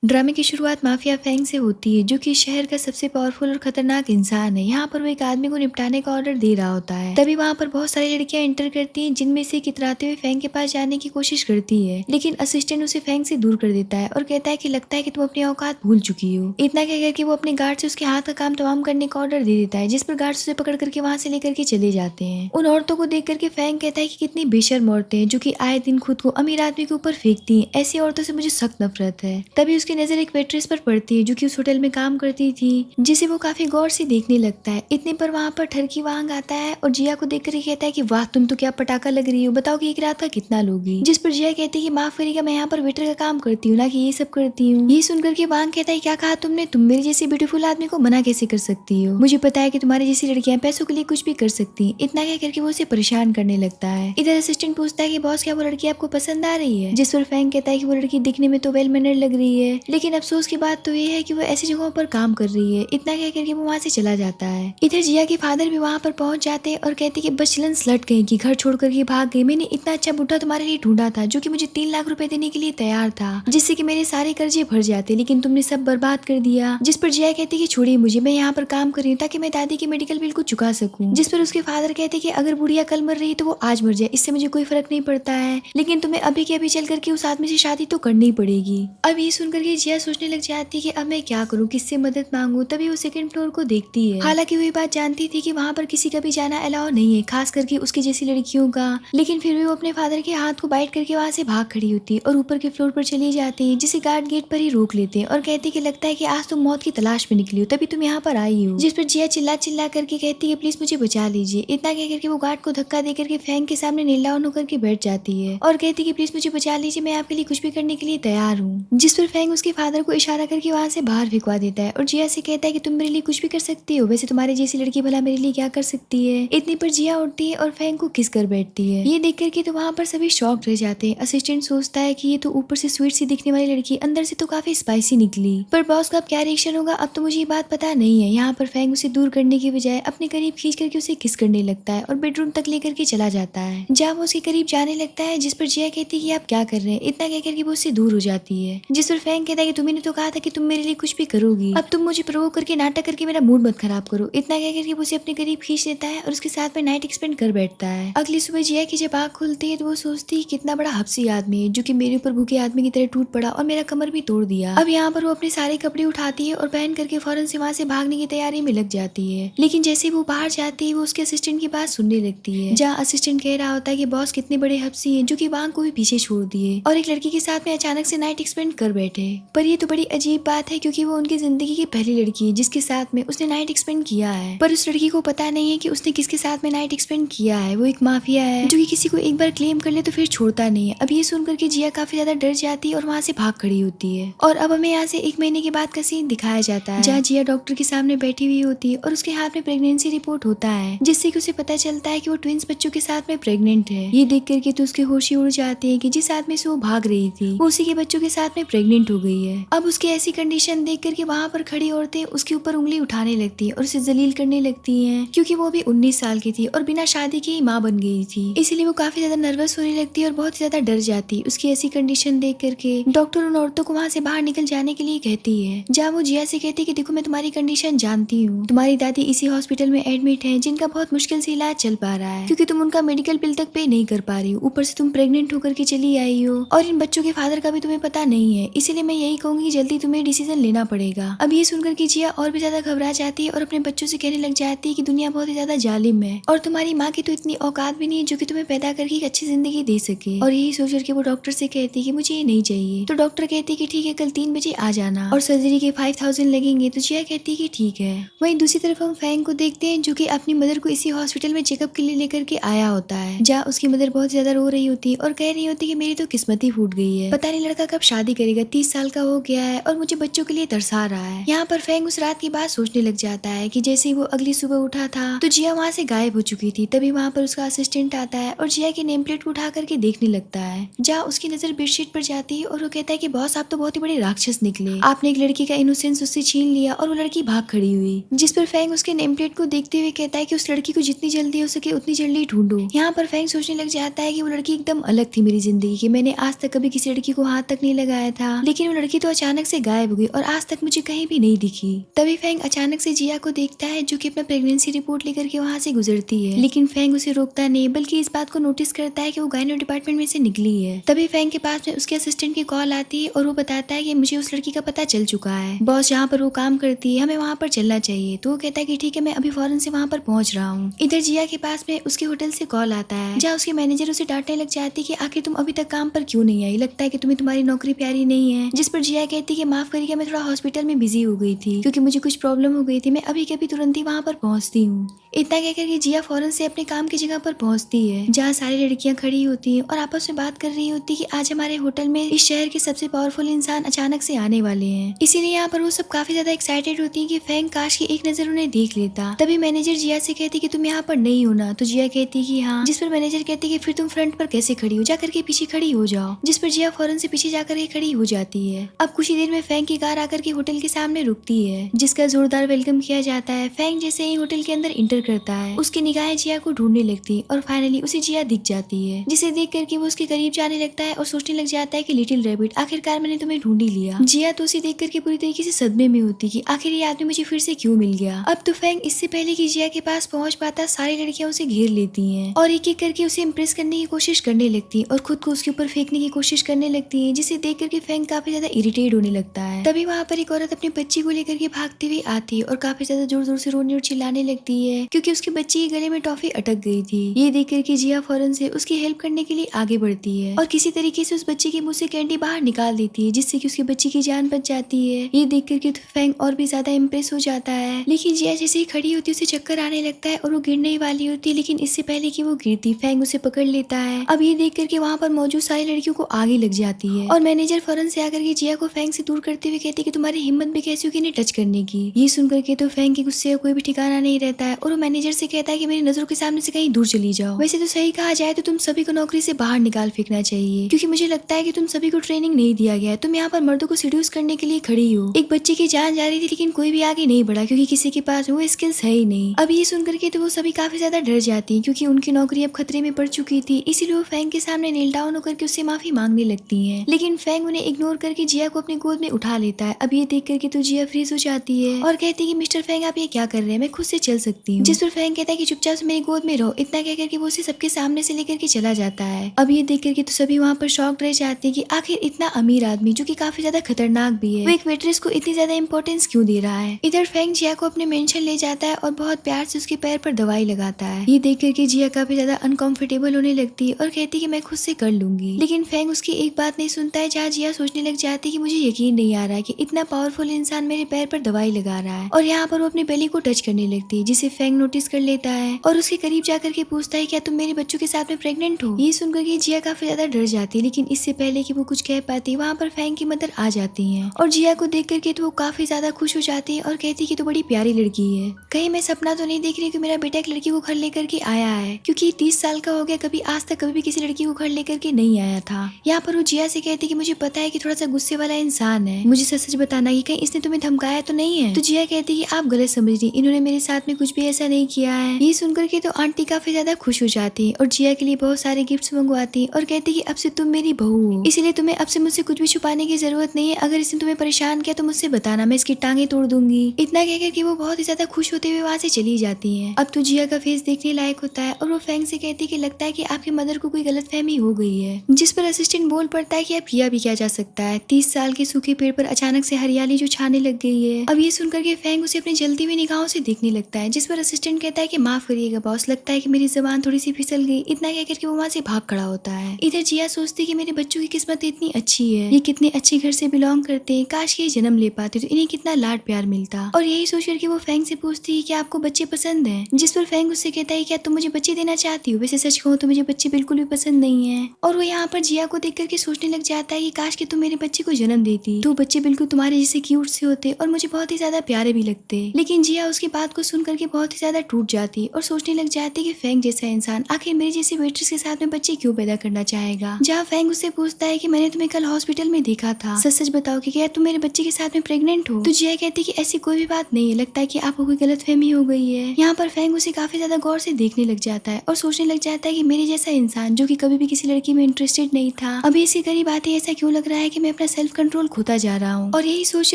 ड्रामे की शुरुआत माफिया फैंग से होती है, जो कि शहर का सबसे पावरफुल और खतरनाक इंसान है। यहाँ पर वो एक आदमी को निपटाने का ऑर्डर दे रहा होता है। तभी वहाँ पर बहुत सारी लड़कियां एंटर करती हैं, जिनमें से कितराते हुए फैंग के पास जाने की कोशिश करती है, लेकिन असिस्टेंट उसे फैंग से दूर कर देता है और कहता है कि लगता है कि तुम अपनी औकात भूल चुकी हो। इतना कहकर के वो अपने गार्ड से उसके हाथ का काम तमाम करने का ऑर्डर दे देता है, जिस पर गार्ड उसे पकड़ करके वहाँ से लेकर के चले जाते हैं। उन औरतों को देख करके फैंग कहता है कि कितनी बेशर्म औरतें हैं, जो कि आए दिन खुद को अमीर आदमी के ऊपर फेंकती हैं। ऐसी औरतों से मुझे सख्त नफरत है। तभी उसकी नजर एक वेट्रेस पर पड़ती है, जो कि उस होटल में काम करती थी, जिसे वो काफी गौर से देखने लगता है। इतने पर वहाँ पर ठरकी वांग आता है और जिया को देख कर कहता है कि वाह, तुम तो क्या पटाखा लग रही हो, बताओ कि एक रात का कितना लोगी। जिस पर जिया कहती है कि माफ करिएगा, मैं यहाँ पर वेटर का काम करती हूँ, ना कि ये सब करती हूँ। ये सुनकर के वांग कहता है क्या कहा तुमने, तुम मेरी जैसी ब्यूटीफुल आदमी को मना कैसे कर सकती हो, मुझे पता है कि तुम्हारी जैसी लड़कियां पैसों के लिए कुछ भी कर सकती। इतना कह करके वो उसे परेशान करने लगता है। इधर असिस्टेंट पूछता है कि बॉस, क्या वो लड़की आपको पसंद आ रही है। जिस पर फैंग कहता है कि वो लड़की दिखने में तो वेल मैनर लग रही है, लेकिन अफसोस की बात तो ये है कि वो ऐसी जगहों पर काम कर रही है। इतना कह करके वो वहाँ से चला जाता है। इधर जिया के फादर भी वहाँ पर पहुंच जाते हैं और कहते कि बस चलन स्लट गई कि घर छोड़ करके भाग गई। मैंने इतना अच्छा बुढ़ा तुम्हारे लिए ढूंढा था, जो कि मुझे 3 लाख रुपए देने के लिए तैयार था, जिससे कि मेरे सारे कर्जे भर जाते, लेकिन तुमने सब बर्बाद कर दिया। जिस पर जिया कहती कि छोड़िए मुझे, मैं यहाँ पर काम कर रही हूँ ताकि मैं दादी के मेडिकल बिल को चुका सकूँ। जिस पर उसके फादर कहते कि अगर बुढ़िया कल मर रही है तो वो आज मर जाए, इससे मुझे कोई फर्क नहीं पड़ता है, लेकिन तुम्हें अभी के अभी चल करके उस आदमी से शादी तो करनी पड़ेगी। अब ये सुनकर के जिया सोचने लग जाती है कि अब मैं क्या करूँ, किससे मदद मांगू। तभी वो सेकंड फ्लोर को देखती है। हालांकि वो ये बात जानती थी कि वहाँ पर किसी का भी जाना अलाउ नहीं है, खास करके उसकी जैसी लड़कियों का, लेकिन फिर भी वो अपने फादर के हाथ को बाइट करके वहाँ से भाग खड़ी होती है और ऊपर के फ्लोर पर चली जाती है, जिसे गार्ड गेट पर ही रोक लेते हैं और कहती कि लगता है कि आज तुम मौत की तलाश में निकली हो, तभी तुम यहाँ पर आई हो। जिस पर जिया चिल्ला चिल्ला करके कहती है प्लीज मुझे बचा लीजिए। इतना कह करके वो गार्ड को धक्का दे करके फैंग के सामने नील डाउन होकर के बैठ जाती है और कहती कि प्लीज मुझे बचा लीजिए, मैं आपके लिए कुछ भी करने के लिए तैयार हूँ। जिस पर फैंग उसके फादर को इशारा करके वहाँ से बाहर भिजवा देता है और जिया से कहता है कि तुम मेरे लिए कुछ भी कर सकती हो, वैसे तुम्हारी जैसी लड़की भला मेरे लिए क्या कर सकती है। इतनी पर जिया उठती है और फैंग को किस कर बैठती है। ये देख करके तो वहाँ पर सभी शॉक रह जाते हैं। असिस्टेंट सोचता है कि ये तो ऊपर से स्वीट सी दिखने वाली लड़की अंदर से तो काफी स्पाइसी निकली, पर बॉस का अब क्या रिएक्शन होगा अब तो मुझे ये बात पता नहीं है। यहाँ पर फैंग उसे दूर करने की बजाय अपने करीब खींच करके उसे किस करने लगता है और बेडरूम तक लेकर के चला जाता है। जब वो उसके करीब जाने लगता है, जिस पर जिया कहती है कि आप क्या कर रहे हैं। इतना कह करके वो उससे दूर हो जाती है। जिस पर फैंग कहता है कि तुम्हें तो कहा था कि तुम मेरे लिए कुछ भी करोगी, अब तुम मुझे प्रोवोक करके नाटक करके मेरा मूड मत खराब करो। इतना कह करके वो उसे अपने करीब खींच लेता है और उसके साथ में नाइट एक्सपेंड कर बैठता है। अगली सुबह जिया की जब आँख खुलती है तो वो सोचती है कितना बड़ा हब्सी आदमी है, जो कि मेरे ऊपर भूखे आदमी की तरह टूट पड़ा और मेरा कमर भी तोड़ दिया। अब यहाँ पर वो अपने सारे कपड़े उठाती है और पहन करके फौरन से वहाँ से भागने की तैयारी में लग जाती है, लेकिन जैसे वो बाहर जाती है वो उसके असिस्टेंट की बात सुनने लगती है, जहाँ असिस्टेंट कह रहा होता है कि बॉस कितने बड़े हब्सी हैं, जो कि वांग को भी पीछे छोड़ दिए और एक लड़की के साथ में अचानक से नाइट एक्सपेंड कर बैठे। पर ये तो बड़ी अजीब बात है, क्योंकि वो उनकी जिंदगी की पहली लड़की है जिसके साथ में उसने नाइट एक्सपेंड किया है, पर उस लड़की को पता नहीं है कि उसने किसके साथ में नाइट एक्सपेंड किया है। वो एक माफिया है, जो कि किसी को एक बार क्लेम कर ले तो फिर छोड़ता नहीं है। अब ये सुनकर के जिया काफी ज्यादा डर जाती है और वहाँ से भाग खड़ी होती है। और अब हमें यहाँ से 1 महीने के बाद का सीन दिखाया जाता है, जहाँ जिया डॉक्टर के सामने बैठी हुई होती है और उसके हाथ में प्रेगनेंसी रिपोर्ट होता है, जिससे कि उसे पता चलता है कि वो ट्विंस बच्चों के साथ में प्रेग्नेंट है। ये देख करके तो उसके होश ही उड़ जाते हैं कि जिस आदमी से वो भाग रही थी वो उसी के बच्चों के साथ में प्रेग्नेंट हो गई है। अब उसकी ऐसी कंडीशन देख करके वहाँ पर खड़ी औरतें उसके ऊपर उंगली उठाने लगती है और उसे जलील करने लगती है, क्योंकि वो भी 19 साल की थी और बिना शादी की माँ बन गई थी। इसलिए वो काफी ज्यादा नर्वस होने लगती है और बहुत ज्यादा डर जाती है। उसकी ऐसी कंडीशन देख करके डॉक्टर उन औरतों को वहाँ से बाहर निकल जाने के लिए कहती है, जहाँ वो जिया से कहती है कि देखो मैं तुम्हारी कंडीशन जानती हूँ, तुम्हारी दादी इसी हॉस्पिटल में एडमिट है, जिनका बहुत मुश्किल से इलाज चल पा रहा है, क्योंकि तुम उनका मेडिकल बिल तक पे नहीं कर पा रही हो, ऊपर से तुम प्रेग्नेंट होकर के चली आई हो और इन बच्चों के फादर का भी तुम्हें पता नहीं है। इसीलिए मैं यही कहूंगी जल्दी तुम्हें डिसीजन लेना पड़ेगा। अब ये सुनकर के जिया और भी ज्यादा घबरा जाती है और अपने बच्चों से कहने लग जाती है कि दुनिया बहुत ही ज्यादा जालिम है और तुम्हारी माँ की तो इतनी औकात भी नहीं है जो कि तुम्हें पैदा करके एक अच्छी जिंदगी दे सके। और यही सोच करके वो डॉक्टर से कहती है कि मुझे ये नहीं चाहिए। तो डॉक्टर कहती है कि ठीक है, कल 3 बजे आ जाना और सर्जरी के 5000 लगेंगे। तो जिया कहती है कि ठीक है। वहीं दूसरी तरफ हम फैंग को देखते हैं, जो कि अपनी मदर को इसी हॉस्पिटल में चेकअप के लिए लेकर के आया होता है, जहाँ उसकी मदर बहुत ज्यादा रो रही होती है और कह रही होती है कि मेरी तो किस्मत ही फूट गई है, पता नहीं लड़का कब शादी करेगा, 30 साल का हो गया है और मुझे बच्चों के लिए तरसा रहा है। यहाँ पर फैंग उस रात की बात सोचने लग जाता है कि जैसे ही वो अगली सुबह उठा था तो जिया वहाँ से गायब हो चुकी थी। तभी वहाँ पर उसका असिस्टेंट आता है और जिया की नेम प्लेट को उठा करके देखने लगता है, जहाँ उसकी नजर बेडशीट पर जाती है और वो कहता है कि बॉस आप तो बहुत ही बड़े राक्षस निकले, आपने एक लड़की का इनोसेंस उससे छीन लिया और वो लड़की भाग खड़ी हुई। जिस पर फैंग उसके नेम प्लेट को देखते हुए कहता है कि उस लड़की को जितनी जल्दी हो सके उतनी जल्दी ढूंढो। यहाँ पर फैंग सोचने लग जाता है कि वो लड़की एकदम अलग थी मेरी जिंदगी की, मैंने आज तक कभी किसी लड़की को हाथ तक नहीं लगाया था, लेकिन वो वो लड़की तो अचानक से गायब हो गई और आज तक मुझे कहीं भी नहीं दिखी। तभी फैंग अचानक से जिया को देखता है जो कि अपना प्रेगनेंसी रिपोर्ट लेकर के वहाँ से गुजरती है, लेकिन फैंग उसे रोकता नहीं बल्कि इस बात को नोटिस करता है कि वो गायनो डिपार्टमेंट में से निकली है। तभी फैंग के पास में उसके असिस्टेंट की कॉल आती है और वो बताता है कि मुझे उस लड़की का पता चल चुका है, बॉस जहाँ पर वो काम करती है हमें वहाँ पर चलना चाहिए। तो वो कहता है कि ठीक है, मैं अभी फौरन से वहाँ पर पहुँच रहा हूँ। इधर जिया के पास में उसके होटल से कॉल आता है जहाँ उसके मैनेजर उसे डांटने लग जाती है कि आखिर तुम अभी तक काम पर क्यों नहीं आई, लगता है कि तुम्हें तुम्हारी नौकरी प्यारी नहीं है। जिस पर जिया कहती है कि माफ करिए, मैं थोड़ा हॉस्पिटल में बिजी हो गई थी क्योंकि मुझे कुछ प्रॉब्लम हो गई थी, मैं अभी के अभी तुरंत ही वहाँ पर पहुँचती हूँ। इतना कहकर के जिया फौरन से अपने काम की जगह पर पहुंचती है जहाँ सारी लड़कियां खड़ी होती हैं और आपस में बात कर रही होती कि आज हमारे होटल में इस शहर के सबसे पावरफुल इंसान अचानक से आने वाले हैं। इसीलिए यहाँ पर वो सब काफी ज्यादा एक्साइटेड होती हैं कि फैंग काश की एक नजर उन्हें देख लेता। तभी मैनेजर जिया से कहती कि तुम यहाँ पर नहीं होना, तो जिया कहती कि हाँ। जिस पर मैनेजर कहती कि फिर तुम फ्रंट पर कैसे खड़ी हो, जाकर के पीछे खड़ी हो जाओ। जिस पर जिया फौरन से पीछे जाकर के खड़ी हो जाती है। अब कुछ ही देर में फैंग की कार आकर के होटल के सामने रुकती है जिसका जोरदार वेलकम किया जाता है। फैंग जैसे ही होटल के अंदर इंटर करता है उसकी निगाहें जिया को ढूंढने लगती और फाइनली उसे जिया दिख जाती है, जिसे देख करके वो उसके करीब जाने लगता है और सोचने लग जाता है कि लिटिल रैबिट, आखिरकार मैंने तुम्हें ढूंढ ही लिया। जिया तो उसे देख करके पूरी तरीके से सदमे में होती कि आखिर ये आदमी मुझे फिर से क्यों मिल गया। अब तो फैंग इससे पहले कि जिया के पास पहुंच पाता सारी लड़कियां उसे घेर लेती हैं और एक एक करके उसे इम्प्रेस करने की कोशिश करने लगती और खुद को उसके ऊपर फेंकने की कोशिश करने लगती है, जिसे देख करके फैंग काफी ज्यादा इरिटेट होने लगता है। तभी वहाँ पर एक औरत अपने बच्ची को लेकर के भागती हुई आती है और काफी ज्यादा जोर जोर से रोने और चिल्लाने लगती है क्योंकि उसके बच्चे के गले में टॉफी अटक गई थी। ये देख करके जिया फौरन से उसकी हेल्प करने के लिए आगे बढ़ती है और किसी तरीके से उस बच्चे के मुंह से कैंडी बाहर निकाल देती है जिससे कि उसके बच्चे की जान बच जाती है। ये देख करके तो फैंग और भी ज्यादा इम्प्रेस हो जाता है, लेकिन जिया जैसे ही खड़ी होती है उसे चक्कर आने लगता है और वो गिरने ही वाली होती है, लेकिन इससे पहले कि वो गिरती फैंग उसे पकड़ लेता है। अब ये देख करके वहाँ पर मौजूद सारी लड़कियों को आगे लग जाती है और मैनेजर फौरन से आकर के जिया को फैंग से दूर करते हुए कहती है कि तुम्हारी हिम्मत भी कैसी होगी इन्हें टच करने की। ये सुनकर के तो फैंग के गुस्से का कोई भी ठिकाना नहीं रहता है और वो मैनेजर से कहता है कि मेरी नजरों के सामने से कहीं दूर चली जाओ। वैसे तो सही कहा जाए तो तुम सभी को नौकरी से बाहर निकाल फेंकना चाहिए क्योंकि मुझे लगता है कि तुम सभी को ट्रेनिंग नहीं दिया गया है। तुम यहाँ पर मर्दों को सिड्यूस करने के लिए खड़ी हो। एक बच्चे की जान जा रही थी लेकिन कोई भी आगे नहीं बढ़ा क्योंकि किसी के पास वो स्किल्स है ही नहीं। अब ये सुनकर के तो वो सभी काफी ज्यादा डर जाती है क्योंकि उनकी नौकरी अब खतरे में पड़ चुकी थी, इसीलिए वो फैंग के सामने नील डाउन होकर के उससे माफी मांगने लगती है, लेकिन फैंग उन्हें इग्नोर करके जिया को अपनी गोद में उठा लेता है। अब ये देख करके तो जिया फ्रीज हो जाती है और कहती है कि मिस्टर फैंग आप ये क्या कर रहे हैं, मैं खुद से चल सकती हूँ। जिस पर फैंग कहता है कि चुपचाप से मेरी गोद में रहो। इतना कह करके वो उसे सबके सामने से लेकर के चला जाता है। अब ये देख करके तो सभी वहाँ पर शॉक रह जाते हैं कि आखिर इतना अमीर आदमी जो कि काफी ज्यादा खतरनाक भी है, वो एक वेट्रेस को इतनी ज्यादा इंपॉर्टेंस क्यों दे रहा है। इधर फैंग जिया को अपने मेंशन ले जाता है और बहुत प्यार से उसके पैर पर दवाई लगाता है। ये देख करके जिया काफी ज्यादा अनकंफर्टेबल होने लगती है और कहती है कि मैं खुद से कर लूंगी, लेकिन फैंग उसकी एक बात नहीं सुनता है, जहाँ जिया सोचने लग जाती है कि मुझे यकीन नहीं आ रहा है कि इतना पावरफुल इंसान मेरे पैर पर दवाई लगा रहा है, और यहाँ पर वो अपनी बेली को टच करने लगती है जिसे फैंग नोटिस कर लेता है और उसके करीब जाकर के पूछता है क्या तुम मेरे बच्चों के साथ में प्रेग्नेंट हो। ये सुनकर के जिया काफी ज्यादा डर जाती है, लेकिन इससे पहले कि वो कुछ कह पाती वहाँ पर फैंग की मदर आ जाती है और जिया को देख करके तो वो काफी ज्यादा खुश हो जाती है और कहती है कि तो बड़ी प्यारी लड़की है, कहीं मैं सपना तो नहीं देख रही कि मेरा बेटा एक लड़की को घर लेकर के आया है, क्योंकि 30 साल का हो गया, कभी आज तक कभी भी किसी लड़की को घर लेकर के नहीं आया था। यहाँ पर वो जिया से कहती कि मुझे पता है कि थोड़ा सा गुस्से वाला इंसान है, मुझे सच सच बताना कि कहीं इसने तुम्हें धमकाया तो नहीं है। तो जिया कहती कि आप गलत समझ रही, इन्होंने मेरे साथ में कुछ भी ऐसा नहीं किया है। ये सुनकर के तो आंटी काफी ज्यादा खुश हो जाती और जिया के लिए बहुत सारे गिफ्ट्स मंगवाती और कहती कि अब से तुम मेरी बहू हो, इसलिए तुम्हें अब से मुझसे कुछ भी छुपाने की जरूरत नहीं है। अगर इसने तुम्हें परेशान किया तो मुझसे बताना, मैं इसकी टांगे तोड़ दूंगी। इतना कहकर कि वो बहुत ही ज्यादा खुश होते हुए वहाँ से चली जाती है। अब तो जिया का फेस देखने लायक होता है और वो फैंग से कहती कि लगता है कि आपकी मदर को कोई गलतफहमी हो गई है, जिस पर असिस्टेंट बोल पड़ता है कि अब किया भी क्या जा सकता है, 30 साल के सूखे पेड़ पर अचानक से हरियाली जो छाने लग गई है। अब ये सुनकर के फैंग उसे अपनी जलती हुई निगाहों से देखने लगता है, जिस पर असिस्टेंट कहता है कि माफ करिएगा बॉस, लगता है कि मेरी जुबान थोड़ी सी फिसल गई। इतना कहकर के वो वहाँ से भाग खड़ा होता है। इधर जिया सोचती कि मेरे बच्चों की किस्मत इतनी अच्छी है, ये कितने अच्छे घर से बिलोंग करते हैं, काश ये जन्म ले पाते तो इन्हें कितना लाड प्यार मिलता। और यही सोच करके वो फैंग से पूछती है कि आपको बच्चे पसंद हैं, जिस पर फैंग उससे कहता है क्या तुम मुझे बच्चे देना चाहती हो। वैसे सच कहूँ तो मुझे बच्चे बिल्कुल भी पसंद नहीं है। और वो यहाँ पर जिया को देख करके सोचने लग जाता है कि काश कि तुम मेरे बच्चे को जन्म देती तो बच्चे बिल्कुल तुम्हारे जैसे क्यूट से होते और मुझे बहुत ही ज्यादा प्यारे भी लगते। लेकिन जिया उसकी बात को सुन करके बहुत ही ज्यादा टूट जाती और सोचने लग जाती कि फैंग जैसा इंसान आखिर मेरी जैसी वेट्रेस के साथ में बच्चे क्यों पैदा करना चाहेगा। जहाँ फैंग उससे पूछता है कि मैंने तुम्हें कल हॉस्पिटल में देखा था, सच सच बताओ कि क्या तुम मेरे बच्चे के साथ में प्रेग्नेंट हो। तो जिया कहती कि ऐसी कोई भी बात नहीं है, लगता है कि आपको कोई गलतफहमी हो गई है। यहाँ पर फैंग उसे काफी ज्यादा गौर से देखने लग जाता है और सोचने लग जाता है कि मेरे जैसा इंसान जो कि कभी भी किसी लड़की में इंटरेस्टेड नहीं था, अभी इसके करीब आते ऐसा क्यों लग रहा है कि मैं अपना सेल्फ कंट्रोल खोता जा रहा हूँ। और यही सोच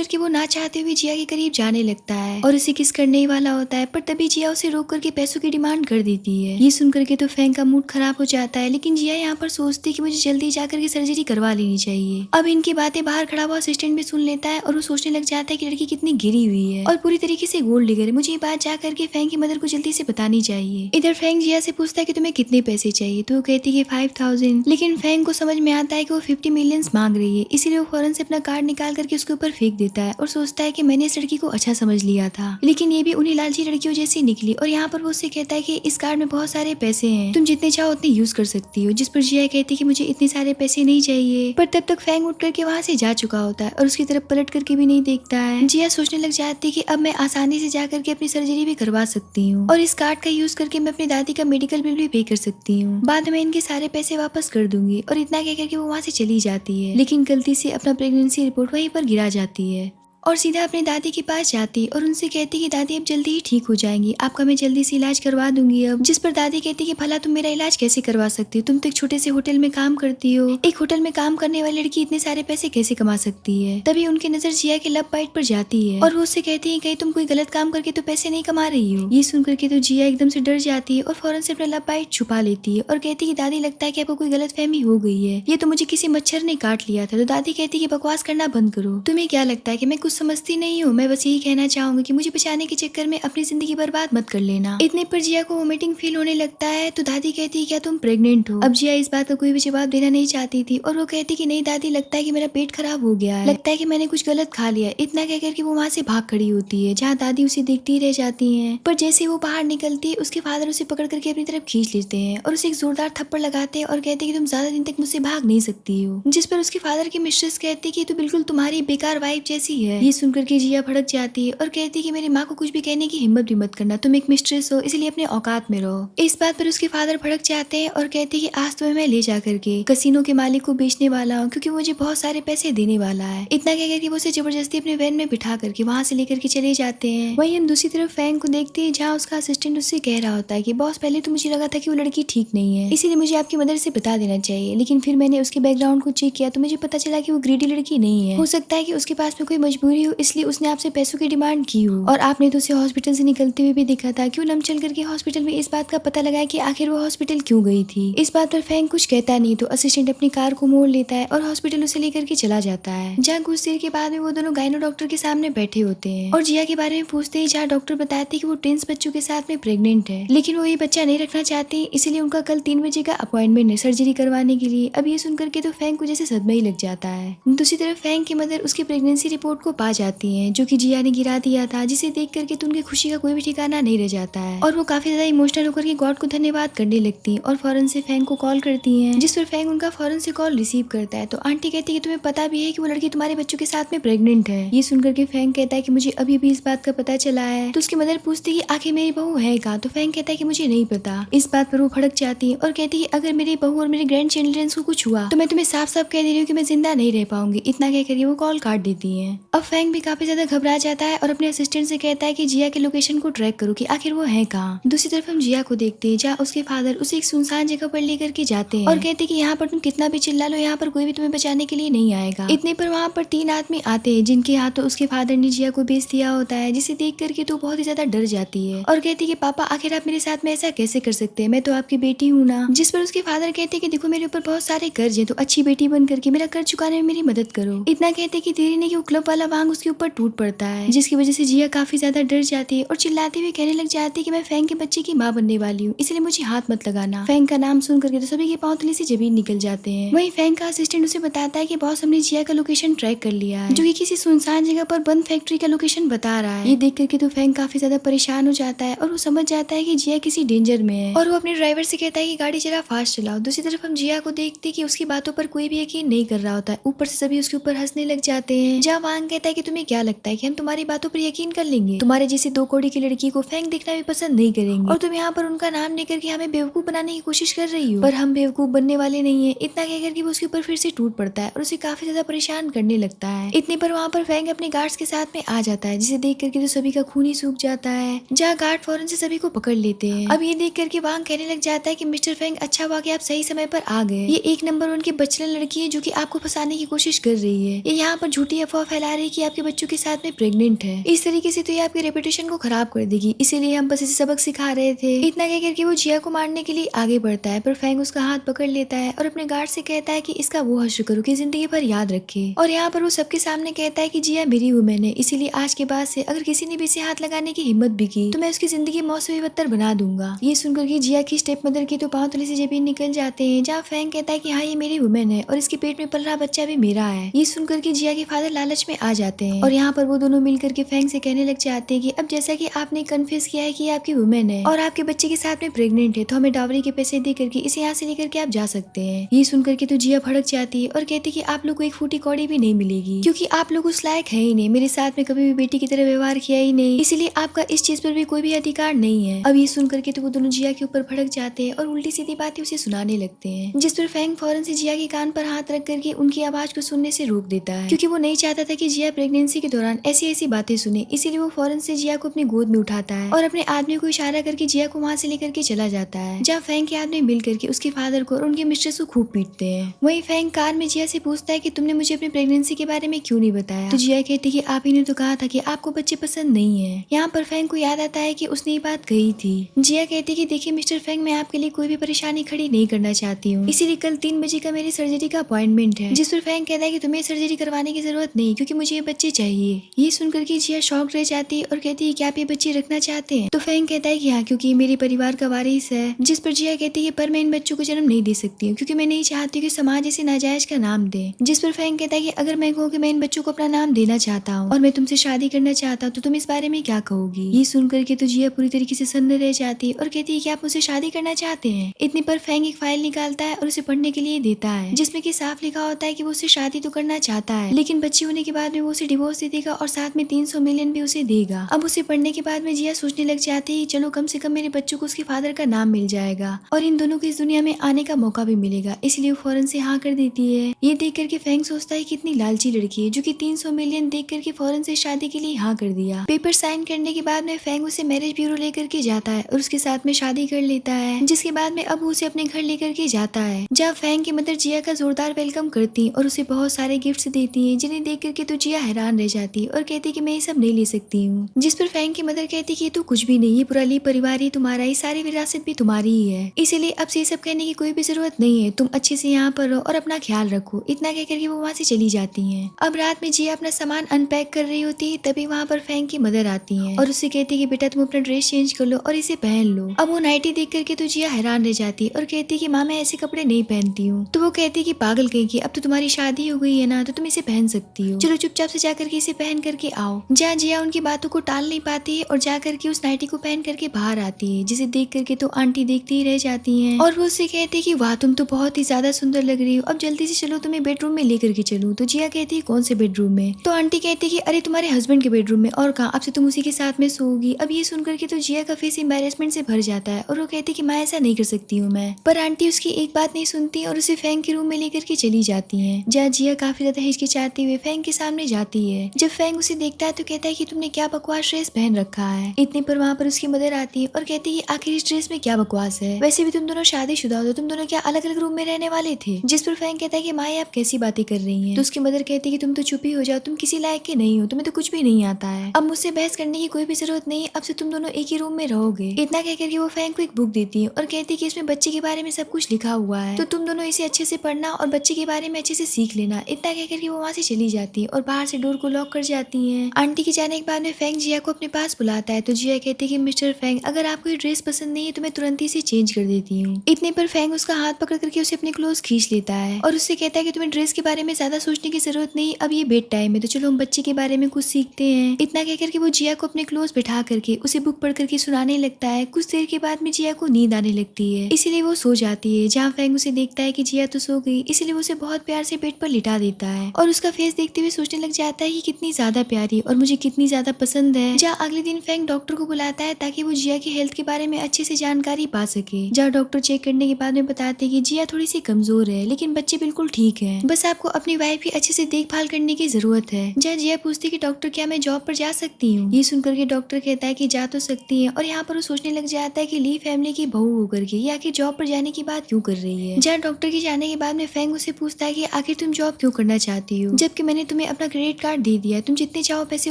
कर वो ना चाहते हुए जिया के करीब जाने लगता है और उसे किस करने ही वाला होता है, पर तभी जिया उसे रोक करके पैसों की डिमांड कर देती है। ये सुन करके तो फैंग का मूड खराब हो जाता है, लेकिन जिया यहाँ पर सोचती है कि मुझे जल्दी जाकर के सर्जरी करवा लेनी चाहिए। अब इनकी बातें बाहर खड़ा हुआ असिस्टेंट भी सुन लेता है और वो सोचने लग जाता है कि लड़की कितनी गिरी हुई है और पूरी तरीके से गोल्ड डिगर है। मुझे ये बात जाकर के फैंग की मदर को जल्दी से बतानी चाहिए। इधर फैंग जिया से पूछता है कि तुम्हें कितने पैसे चाहिए, तो वो कहती है 5000, लेकिन फैंग को समझ में आता है कि वो 50 मिलियंस मांग रही है, इसीलिए वो फौरन से अपना कार्ड निकाल करके उसके ऊपर फेंक देता है और सोचता है कि मैंने इस लड़की को अच्छा समझ लिया था, लेकिन ये भी उन्हीं लालची लड़कियों जैसी निकली। और यहाँ पर वो उससे कहता है कि इस कार्ड में बहुत सारे पैसे हैं, तुम जितने चाहो उतने यूज कर सकती हो। जिस पर जिया कहती है कि मुझे इतने सारे पैसे नहीं चाहिए, पर तब तक फैंग उठ करके वहाँ से जा चुका होता है और उसकी तरफ पलट करके भी नहीं देखता है। जिया सोचने लग जाती है कि अब मैं आसानी से जाकर के अपनी सर्जरी भी करवा सकती हूँ और इस कार्ड का यूज करके मैं अपनी दादी का मेडिकल बिल भी पे कर सकती हूँ। बाद में इनके सारे पैसे वापस कर दूंगी। और इतना कह करके वो वहाँ से चली जाती है, लेकिन गलती से अपना प्रेगनेंसी रिपोर्ट वहीं पर गिरा जाती है और सीधा अपनी दादी के पास जाती और उनसे कहती कि दादी अब जल्दी ही ठीक हो जाएंगी, आपका मैं जल्दी से इलाज करवा दूंगी अब। जिस पर दादी कहती कि भला तुम मेरा इलाज कैसे करवा सकती हो, तुम तो एक छोटे से होटल में काम करती हो, एक होटल में काम करने वाली लड़की इतने सारे पैसे कैसे कमा सकती है। तभी उनकी नजर जिया के लब बाइट पर जाती है और वो उससे कहती है कहीं तुम कोई गलत काम करके तो पैसे नहीं कमा रही हो। ये सुन करके तो जिया एकदम से डर जाती है और फौरन से अपना लब बाइट छुपा लेती है और कहती है दादी लगता है कि आपको कोई गलत फहमी हो गई है, ये तो मुझे किसी मच्छर ने काट लिया था। तो दादी कहती है कि बकवास करना बंद करो, तुम्हें क्या लगता है कि मैं कुछ समझती नहीं हूँ, मैं बस यही कहना चाहूंगी कि मुझे बचाने के चक्कर में अपनी जिंदगी बर्बाद मत कर लेना। इतने पर जिया को वोमिटिंग फील होने लगता है तो दादी कहती है क्या तुम प्रेग्नेंट हो। अब जिया इस बात का कोई भी जवाब देना नहीं चाहती थी और वो कहती कि नहीं दादी लगता है कि मेरा पेट खराब हो गया है, लगता है कि मैंने कुछ गलत खा लिया। इतना कह करके वो वहाँ से भाग खड़ी होती है जहाँ दादी उसे देखती ही रह जाती है। पर जैसे वो बाहर निकलती है उसके फादर उसे पकड़ करके अपनी तरफ खींच लेते हैं और उसे एक जोरदार थप्पड़ लगाते हैं और कहते हैं कि तुम ज्यादा दिन तक मुझसे भाग नहीं सकती हो। जिस पर उसके फादर की मिस्ट्रेस कहती है कि तो बिल्कुल तुम्हारी बेकार वाइफ जैसी है। ये सुनकर के जिया भड़क जाती है और कहती है कि मेरी माँ को कुछ भी कहने की हिम्मत भी मत करना, तुम एक मिस्ट्रेस हो इसलिए अपने औकात में रहो। इस बात पर उसके फादर भड़क जाते हैं और कहते हैं कि आज तुम्हें मैं ले जा करके कसिनो के मालिक को बेचने वाला हूँ क्योंकि मुझे बहुत सारे पैसे देने वाला है। इतना कह करके वो उसे जबरदस्ती अपने वैन में बिठा करके वहाँ से लेकर के चले जाते हैं। वहीं हम दूसरी तरफ फैंग को देखते हैं जहाँ उसका असिस्टेंट उससे कह रहा होता है कि बॉस पहले तो मुझे लगा था कि वो लड़की ठीक नहीं है, इसीलिए मुझे आपकी मदर से बता देना चाहिए, लेकिन फिर मैंने उसके बैकग्राउंड को चेक किया तो मुझे पता चला कि वो ग्रीडी लड़की नहीं है। हो सकता है कि उसके पास में कोई मजबूरी हो इसलिए उसने आपसे पैसों की डिमांड की हो और आपने तो उसे हॉस्पिटल से निकलते हुए भी देखा था। क्यों लम चल करके हॉस्पिटल में इस बात का पता लगाया कि आखिर वो हॉस्पिटल क्यों गई थी। इस बात पर फैंग कुछ कहता नहीं तो असिस्टेंट अपनी कार को मोड़ लेता है और हॉस्पिटल उसे लेकर के चला जाता है, जहाँ कुछ देर के बाद में वो दोनों गायनो डॉक्टर के सामने बैठे होते हैं और जिया के बारे में पूछते हैं, जहाँ डॉक्टर बताते हैं कि वो ट्विंस बच्चों के साथ में प्रेग्नेंट है, लेकिन वो ये बच्चा नहीं रखना चाहती, इसीलिए उनका कल 3 बजे का अपॉइंटमेंट है सर्जरी करवाने के लिए। अब ये सुनकर के तो फैंग को जैसे सदमा ही लग जाता है। दूसरी तरफ फैंग की मदर उसकी प्रेगनेंसी रिपोर्ट को पा जाती है जो कि जिया ने गिरा दिया था, जिसे देख करके तो उनकी खुशी का कोई भी ठिकाना नहीं रह जाता है और वो काफी ज्यादा इमोशनल होकर के गॉड को धन्यवाद करने लगती है और फौरन से फैंग को कॉल करती है, जिस पर फैंग उनका फौरन से कॉल रिसीव करता है। तो आंटी कहती है कि तुम्हें पता भी है कि वो लड़की तुम्हारे बच्चों के साथ में प्रेग्नेंट है। ये सुनकर के फैंग कहता है कि मुझे अभी अभी इस बात का पता चला है। तो उसकी मदर पूछती है कि आखिर मेरी बहू है कहाँ, तो फैंग कहता है कि मुझे नहीं पता। इस बात पर वो भड़क जाती है और कहती है अगर मेरी बहू और मेरे ग्रैंड चिल्ड्रंस को कुछ हुआ तो मैं तुम्हें साफ साफ कह दे रही हूँ कि मैं जिंदा नहीं रह पाऊंगी। इतना कह कर वो कॉल काट देती है। अब फैंग भी काफी ज्यादा घबरा जाता है और अपने असिस्टेंट से कहता है कि जिया के लोकेशन को ट्रैक करो कि आखिर वो है कहाँ। दूसरी तरफ हम जिया को देखते हैं जहाँ उसके फादर उसे एक सुनसान जगह पर लेकर के जाते हैं और कहते हैं कि यहाँ पर तुम कितना भी चिल्ला लो यहाँ पर कोई भी तुम्हें बचाने के लिए नहीं आएगा। इतने पर वहाँ पर 3 आदमी आते हैं जिनके हाथों उसके फादर ने जिया को बेच दिया होता है, जिसे देख करके तो बहुत ही ज्यादा डर जाती है और कहती है कि पापा आखिर आप मेरे साथ में ऐसा कैसे कर सकते हैं, मैं तो आपकी बेटी हूँ ना। जिस पर उसके फादर कहते हैं कि देखो मेरे ऊपर बहुत सारे कर्ज है तो अच्छी बेटी बन करके मेरा कर्ज चुकाने में मेरी मदद करो। इतना कहते कि देरी नहीं कि वो क्लब वाला वांग उसके ऊपर टूट पड़ता है, जिसकी वजह से जिया काफी ज्यादा डर जाती है और चिल्लाते हुए कहने लग जाती है कि मैं फैंग के बच्चे की माँ बनने वाली हूँ, इसलिए मुझे हाथ मत लगाना। फैंग का नाम सुन करके तो सभी के पांव तले से जमीन निकल जाते हैं। वहीं फैंग का असिस्टेंट उसे बताता है कि बॉस हमने जिया का लोकेशन ट्रैक कर लिया है जो कि किसी सुनसान जगह पर बंद फैक्ट्री का लोकेशन बता रहा है। ये देख करके तो फैंग काफी ज्यादा परेशान हो जाता है और वो समझ जाता है कि जिया किसी डेंजर में है और वो अपने ड्राइवर से कहता है कि गाड़ी जरा फास्ट चलाओ। दूसरी तरफ हम जिया को देखते कि उसकी बातों पर कोई भी यकीन नहीं कर रहा होता है, ऊपर से सभी उसके ऊपर हंसने लग जाते हैं। जहाँ वांग कहता कहता है कि तुम्हें क्या लगता है कि हम तुम्हारी बातों पर यकीन कर लेंगे? तुम्हारे जैसी 2 कौड़ी की लड़की को फेंक देखना भी पसंद नहीं करेंगे, और तुम यहाँ पर उनका नाम लेकर के हमें बेवकूफ बनाने की कोशिश कर रही हो। पर हम बेवकूफ बनने वाले नहीं है। इतना कहकर के वो उसके ऊपर फिर से टूट पड़ता है और उसे काफी ज्यादा परेशान करने लगता है। इतने पर वहाँ पर फेंक अपने गार्ड्स के साथ में आ जाता है, जिसे देख करके तो सभी का खून ही सूख जाता है। जहाँ गार्ड फौरन से सभी को पकड़ लेते हैं। अब ये देख करके वांग कहने लग जाता है कि मिस्टर फेंक, अच्छा हुआ कि आप सही समय पर आ गए। ये 1 नंबर उनकी बचलन लड़की है जो कि आपको फंसाने की कोशिश कर रही है। ये यहाँ पर झूठी अफवाह फैला रही है कि आपके बच्चों के साथ में प्रेग्नेंट है। इस तरीके से तो ये आपकी रेपुटेशन को खराब कर देगी, इसीलिए हम बस इसे सबक सिखा रहे थे। इतना कह करके वो जिया को मारने के लिए आगे बढ़ता है, पर फेंग उसका हाथ पकड़ लेता है और अपने गार्ड से कहता है कि इसका वो हश्र करो कि जिंदगी भर याद रखे। और यहाँ पर वो सबके सामने कहता है कि जिया मेरी वुमेन है, इसीलिए आज के बाद से अगर किसी ने भी इसे हाथ लगाने की हिम्मत भी की तो मैं उसकी जिंदगी मौत से भी बदतर बना दूंगा। ये सुनकर के जिया की स्टेप मदर की तो पांव तले से जबीन निकल जाते हैं। जहाँ फेंग कहता है कि हाँ, ये मेरी वुमेन है और इसके पेट में पल रहा बच्चा भी मेरा है। ये सुनकर के जिया के फादर लालच में आ जाते हैं और यहाँ पर वो दोनों मिलकर के फेंग से कहने लग जाते हैं कि अब जैसा कि आपने कन्फेस किया है कि ये आपकी वुमेन है और आपके बच्चे के साथ में प्रेग्नेंट है, तो हमें डावरी के पैसे दे करके इसे यहाँ से लेकर के आप जा सकते हैं। ये सुनकर के तो जिया भड़क जाती है और कहती है कि आप लोग को 1 फूटी कौड़ी भी नहीं मिलेगी, क्योंकि आप लोग उस लायक है ही नहीं, मेरे साथ में कभी भी बेटी की तरह व्यवहार किया ही नहीं, इसीलिए आपका इस चीज पर भी कोई भी अधिकार नहीं है। अब ये सुनकर के तो वो दोनों जिया के ऊपर भड़क जाते हैं और उल्टी सीधी बातें उसे सुनाने लगते हैं, जिस पर फेंग फौरन से जिया के कान पर हाथ रख करके उनकी आवाज को सुनने से रोक देता है, क्योंकि वो नहीं चाहता था कि जिया प्रेगनेंसी के दौरान ऐसी ऐसी बातें सुने। इसीलिए वो फौरन से जिया को अपनी गोद में उठाता है और अपने आदमी को इशारा करके जिया को वहाँ से लेकर के चला जाता है, जहाँ फेंग के आदमी मिल करके उसके फादर को और उनके मिस्ट्रेस को खूब पीटते हैं। वहीं फेंग कार में जिया से पूछता है कि तुमने मुझे अपनी प्रेगनेंसी के बारे में क्यों नहीं बताया? तो जिया कहती कि आप ही ने तो कहा था कि आपको बच्चे पसंद नहीं है। यहाँ पर फेंग को याद आता है कि उसने ये बात कही थी। जिया कहती कि देखिए मिस्टर फेंग, मैं आपके लिए कोई भी परेशानी खड़ी नहीं करना चाहती हूँ, इसीलिए कल 3 बजे का मेरी सर्जरी का अपॉइंटमेंट है। जिस पर फेंग कहता है कि तुम्हें सर्जरी करवाने की जरूरत नहीं, क्योंकि मुझे ये बच्चे चाहिए। ये सुनकर के जिया शॉक रह जाती है और कहती है कि आप ये बच्चे रखना चाहते हैं? तो फेंग कहता है कि हाँ, क्योंकि ये मेरे परिवार का वारिस है। जिस पर जिया कहती है पर मैं इन बच्चों को जन्म नहीं दे सकती हूँ, क्योंकि मैं नहीं चाहती कि समाज इसे नाजायज का नाम दे। जिस पर फेंग कहता है कि अगर मैं कहूँ कि मैं इन बच्चों को अपना नाम देना चाहता हूँ और मैं तुमसे शादी करना चाहता हूँ, तो तुम इस बारे में क्या कहोगी? ये सुनकर के तो जिया पूरी तरीके से सन्न रह जाती है और कहती है कि आप मुझसे शादी करना चाहते हैं? इतने पर फेंग एक फाइल निकालता है और उसे पढ़ने के लिए देता है, जिसमें कि साफ लिखा होता है कि वो उससे शादी तो करना चाहता है, लेकिन बच्चे होने के बाद में वो उसे डिवोर्स दे देगा और साथ में 300 मिलियन भी उसे देगा। अब उसे पढ़ने के बाद में जिया सोचने लग जाती है चलो कम से कम मेरे बच्चों को उसके फादर का नाम मिल जाएगा और इन दोनों को इस दुनिया में आने का मौका भी मिलेगा, इसलिए वो फौरन से हाँ कर देती है। ये देख करके फेंग सोचता है कितनी लालची लड़की है जो कि 300 मिलियन देख करके फौरन से शादी के लिए हाँ कर दिया। पेपर साइन करने के बाद में फेंग उसे मैरिज ब्यूरो लेकर के जाता है और उसके साथ में शादी कर लेता है, जिसके बाद में अब उसे अपने घर लेकर के जाता है, जहाँ फेंग की मदर जिया का जोरदार वेलकम करती और उसे बहुत सारे गिफ्ट्स देती है, जिन्हें देख करके तो जिया हैरान रह जाती और कहती कि मैं ये सब नहीं ले सकती हूँ। जिस पर फेंग की मदर कहती कि ये तो कुछ भी नहीं, ये पूरा ली परिवार ही तुम्हारा, ये सारी विरासत भी तुम्हारी ही है, इसीलिए अब से ये सब कहने की कोई भी जरूरत नहीं है, तुम अच्छे से यहाँ पर रहो और अपना ख्याल रखो। इतना कह करके वो वहाँ से चली जाती हैं। अब रात में जिया अपना सामान अनपैक कर रही होती है, तभी वहाँ पर फेंग की मदर आती है और उससे कहती है कि बेटा तुम अपना ड्रेस चेंज कर लो और इसे पहन लो। अब वो नाइटी देख करके तो जिया हैरान रह जाती है और कहती है कि माँ मैं ऐसे कपड़े नहीं पहनती हूँ। तो वो कहती है कि पागल कहेगी, अब तो तुम्हारी शादी हो गई है ना, तो तुम इसे पहन सकती हो, चलो चुपचाप से जाकर के इसे पहन करके आओ। जहाँ जिया उनकी बातों को टाल नहीं पाती है और जाकर के उस नाइटी को पहन करके बाहर आती है, जिसे देख करके तो आंटी देखती ही रह जाती हैं और वो उससे कहती है कि वाह तुम तो बहुत ही ज्यादा सुंदर लग रही हो, अब जल्दी से चलो तुम्हें बेडरूम में लेकर के चलूं। तो जिया कहती है कौन से बेडरूम में? तो आंटी कहती है कि अरे तुम्हारे हस्बैंड के बेडरूम में, और कहाँ, अब से तुम उसी के साथ में सोओगी। अब ये सुनकर के तो जिया का फेस एम्बैरेसमेंट से भर जाता है और वो कहती है कि मैं ऐसा नहीं कर सकती हूँ मैं, पर आंटी उसकी एक बात नहीं सुनती और उसे फेंग के रूम में लेकर के चली जाती है, जहाँ जिया काफी ज्यादा हिचकिचाती हुए फेंग के सामने जाती है। जब फेंग उसे देखता है तो कहता है कि तुमने क्या बकवास ड्रेस पहन रखा है। इतने पर वहाँ पर उसकी मदर आती है और कहती है आखिर इस ड्रेस में क्या बकवास है, वैसे भी तुम दोनों शादीशुदा हो, तुम दोनों क्या अलग अलग रूम में रहने वाले थे? जिस पर फेंग कहता है कि माँ आप कैसी बातें कर रही हैं? तो उसकी मदर कहती है कि तुम तो चुप ही हो जाओ, तुम किसी लायक के नहीं हो, तुम्हें तो कुछ भी नहीं आता है, अब मुझसे बहस करने की कोई भी जरूरत नहीं, अब से तुम दोनों एक ही रूम में रहोगे। इतना कहकर के वो फेंग को एक बुक देती है और कहती है कि इसमें बच्चे के बारे में सब कुछ लिखा हुआ है, तो तुम दोनों इसे अच्छे से पढ़ना और बच्चे के बारे में अच्छे से सीख लेना। इतना कहकर के वो वहाँ से चली जाती है और बाहर से डोर को लॉक कर जाती है। आंटी के जाने के बाद में फेंग जिया को अपने पास बुलाता है, तो जिया कहती है कि मिस्टर फेंग अगर आपको ये ड्रेस पसंद नहीं है तो मैं तुरंत ही इसे चेंज कर देती हूँ। इतने पर फेंग उसका हाथ पकड़ करके उसे अपने क्लोज खींच लेता है और उससे कहता है कि तुम्हें ड्रेस के बारे में ज्यादा सोचने की जरूरत नहीं, अब ये बेड टाइम है, तो चलो हम बच्चे के बारे में कुछ सीखते हैं। इतना कहकर के वो जिया को अपने क्लोज बिठा करके उसे बुक पढ़ करके सुनाने लगता है। कुछ देर के बाद में जिया को नींद आने लगती है, इसीलिए वो सो जाती है। जहाँ फेंग उसे देखता है कि जिया तो सो गई, इसीलिए वो उसे बहुत प्यार से बेड पर लिटा देता है और उसका फेस देखते हुए सोचने लग जाता है कि कितनी ज्यादा प्यारी और मुझे कितनी ज्यादा पसंद है। जहाँ अगले दिन फैंग डॉक्टर को बुलाता है ताकि वो जिया की हेल्थ के बारे में अच्छे से जानकारी पा सके। जहाँ डॉक्टर चेक करने के बाद में बताते हैं कि जिया थोड़ी सी कमजोर है लेकिन बच्चे बिल्कुल ठीक है, बस आपको अपनी वाइफ की अच्छे से देखभाल करने की जरूरत है। जहाँ जिया पूछती कि डॉक्टर क्या मैं जॉब पर जा सकती हूँ। ये सुनकर के डॉक्टर कहता है कि जा तो सकती है और यहाँ पर वो सोचने लग जाता है कि ली फैमिली की बहू होकर के ये आखिर जॉब पर जाने की बात क्यों कर रही है। जहाँ डॉक्टर के जाने के बाद में फैंग उसे पूछता है कि आखिर तुम जॉब क्यों करना चाहती हो, जबकि मैंने तुम्हें अपना क्रेडिट कार्ड दे दिया, तुम जितने चाहो पैसे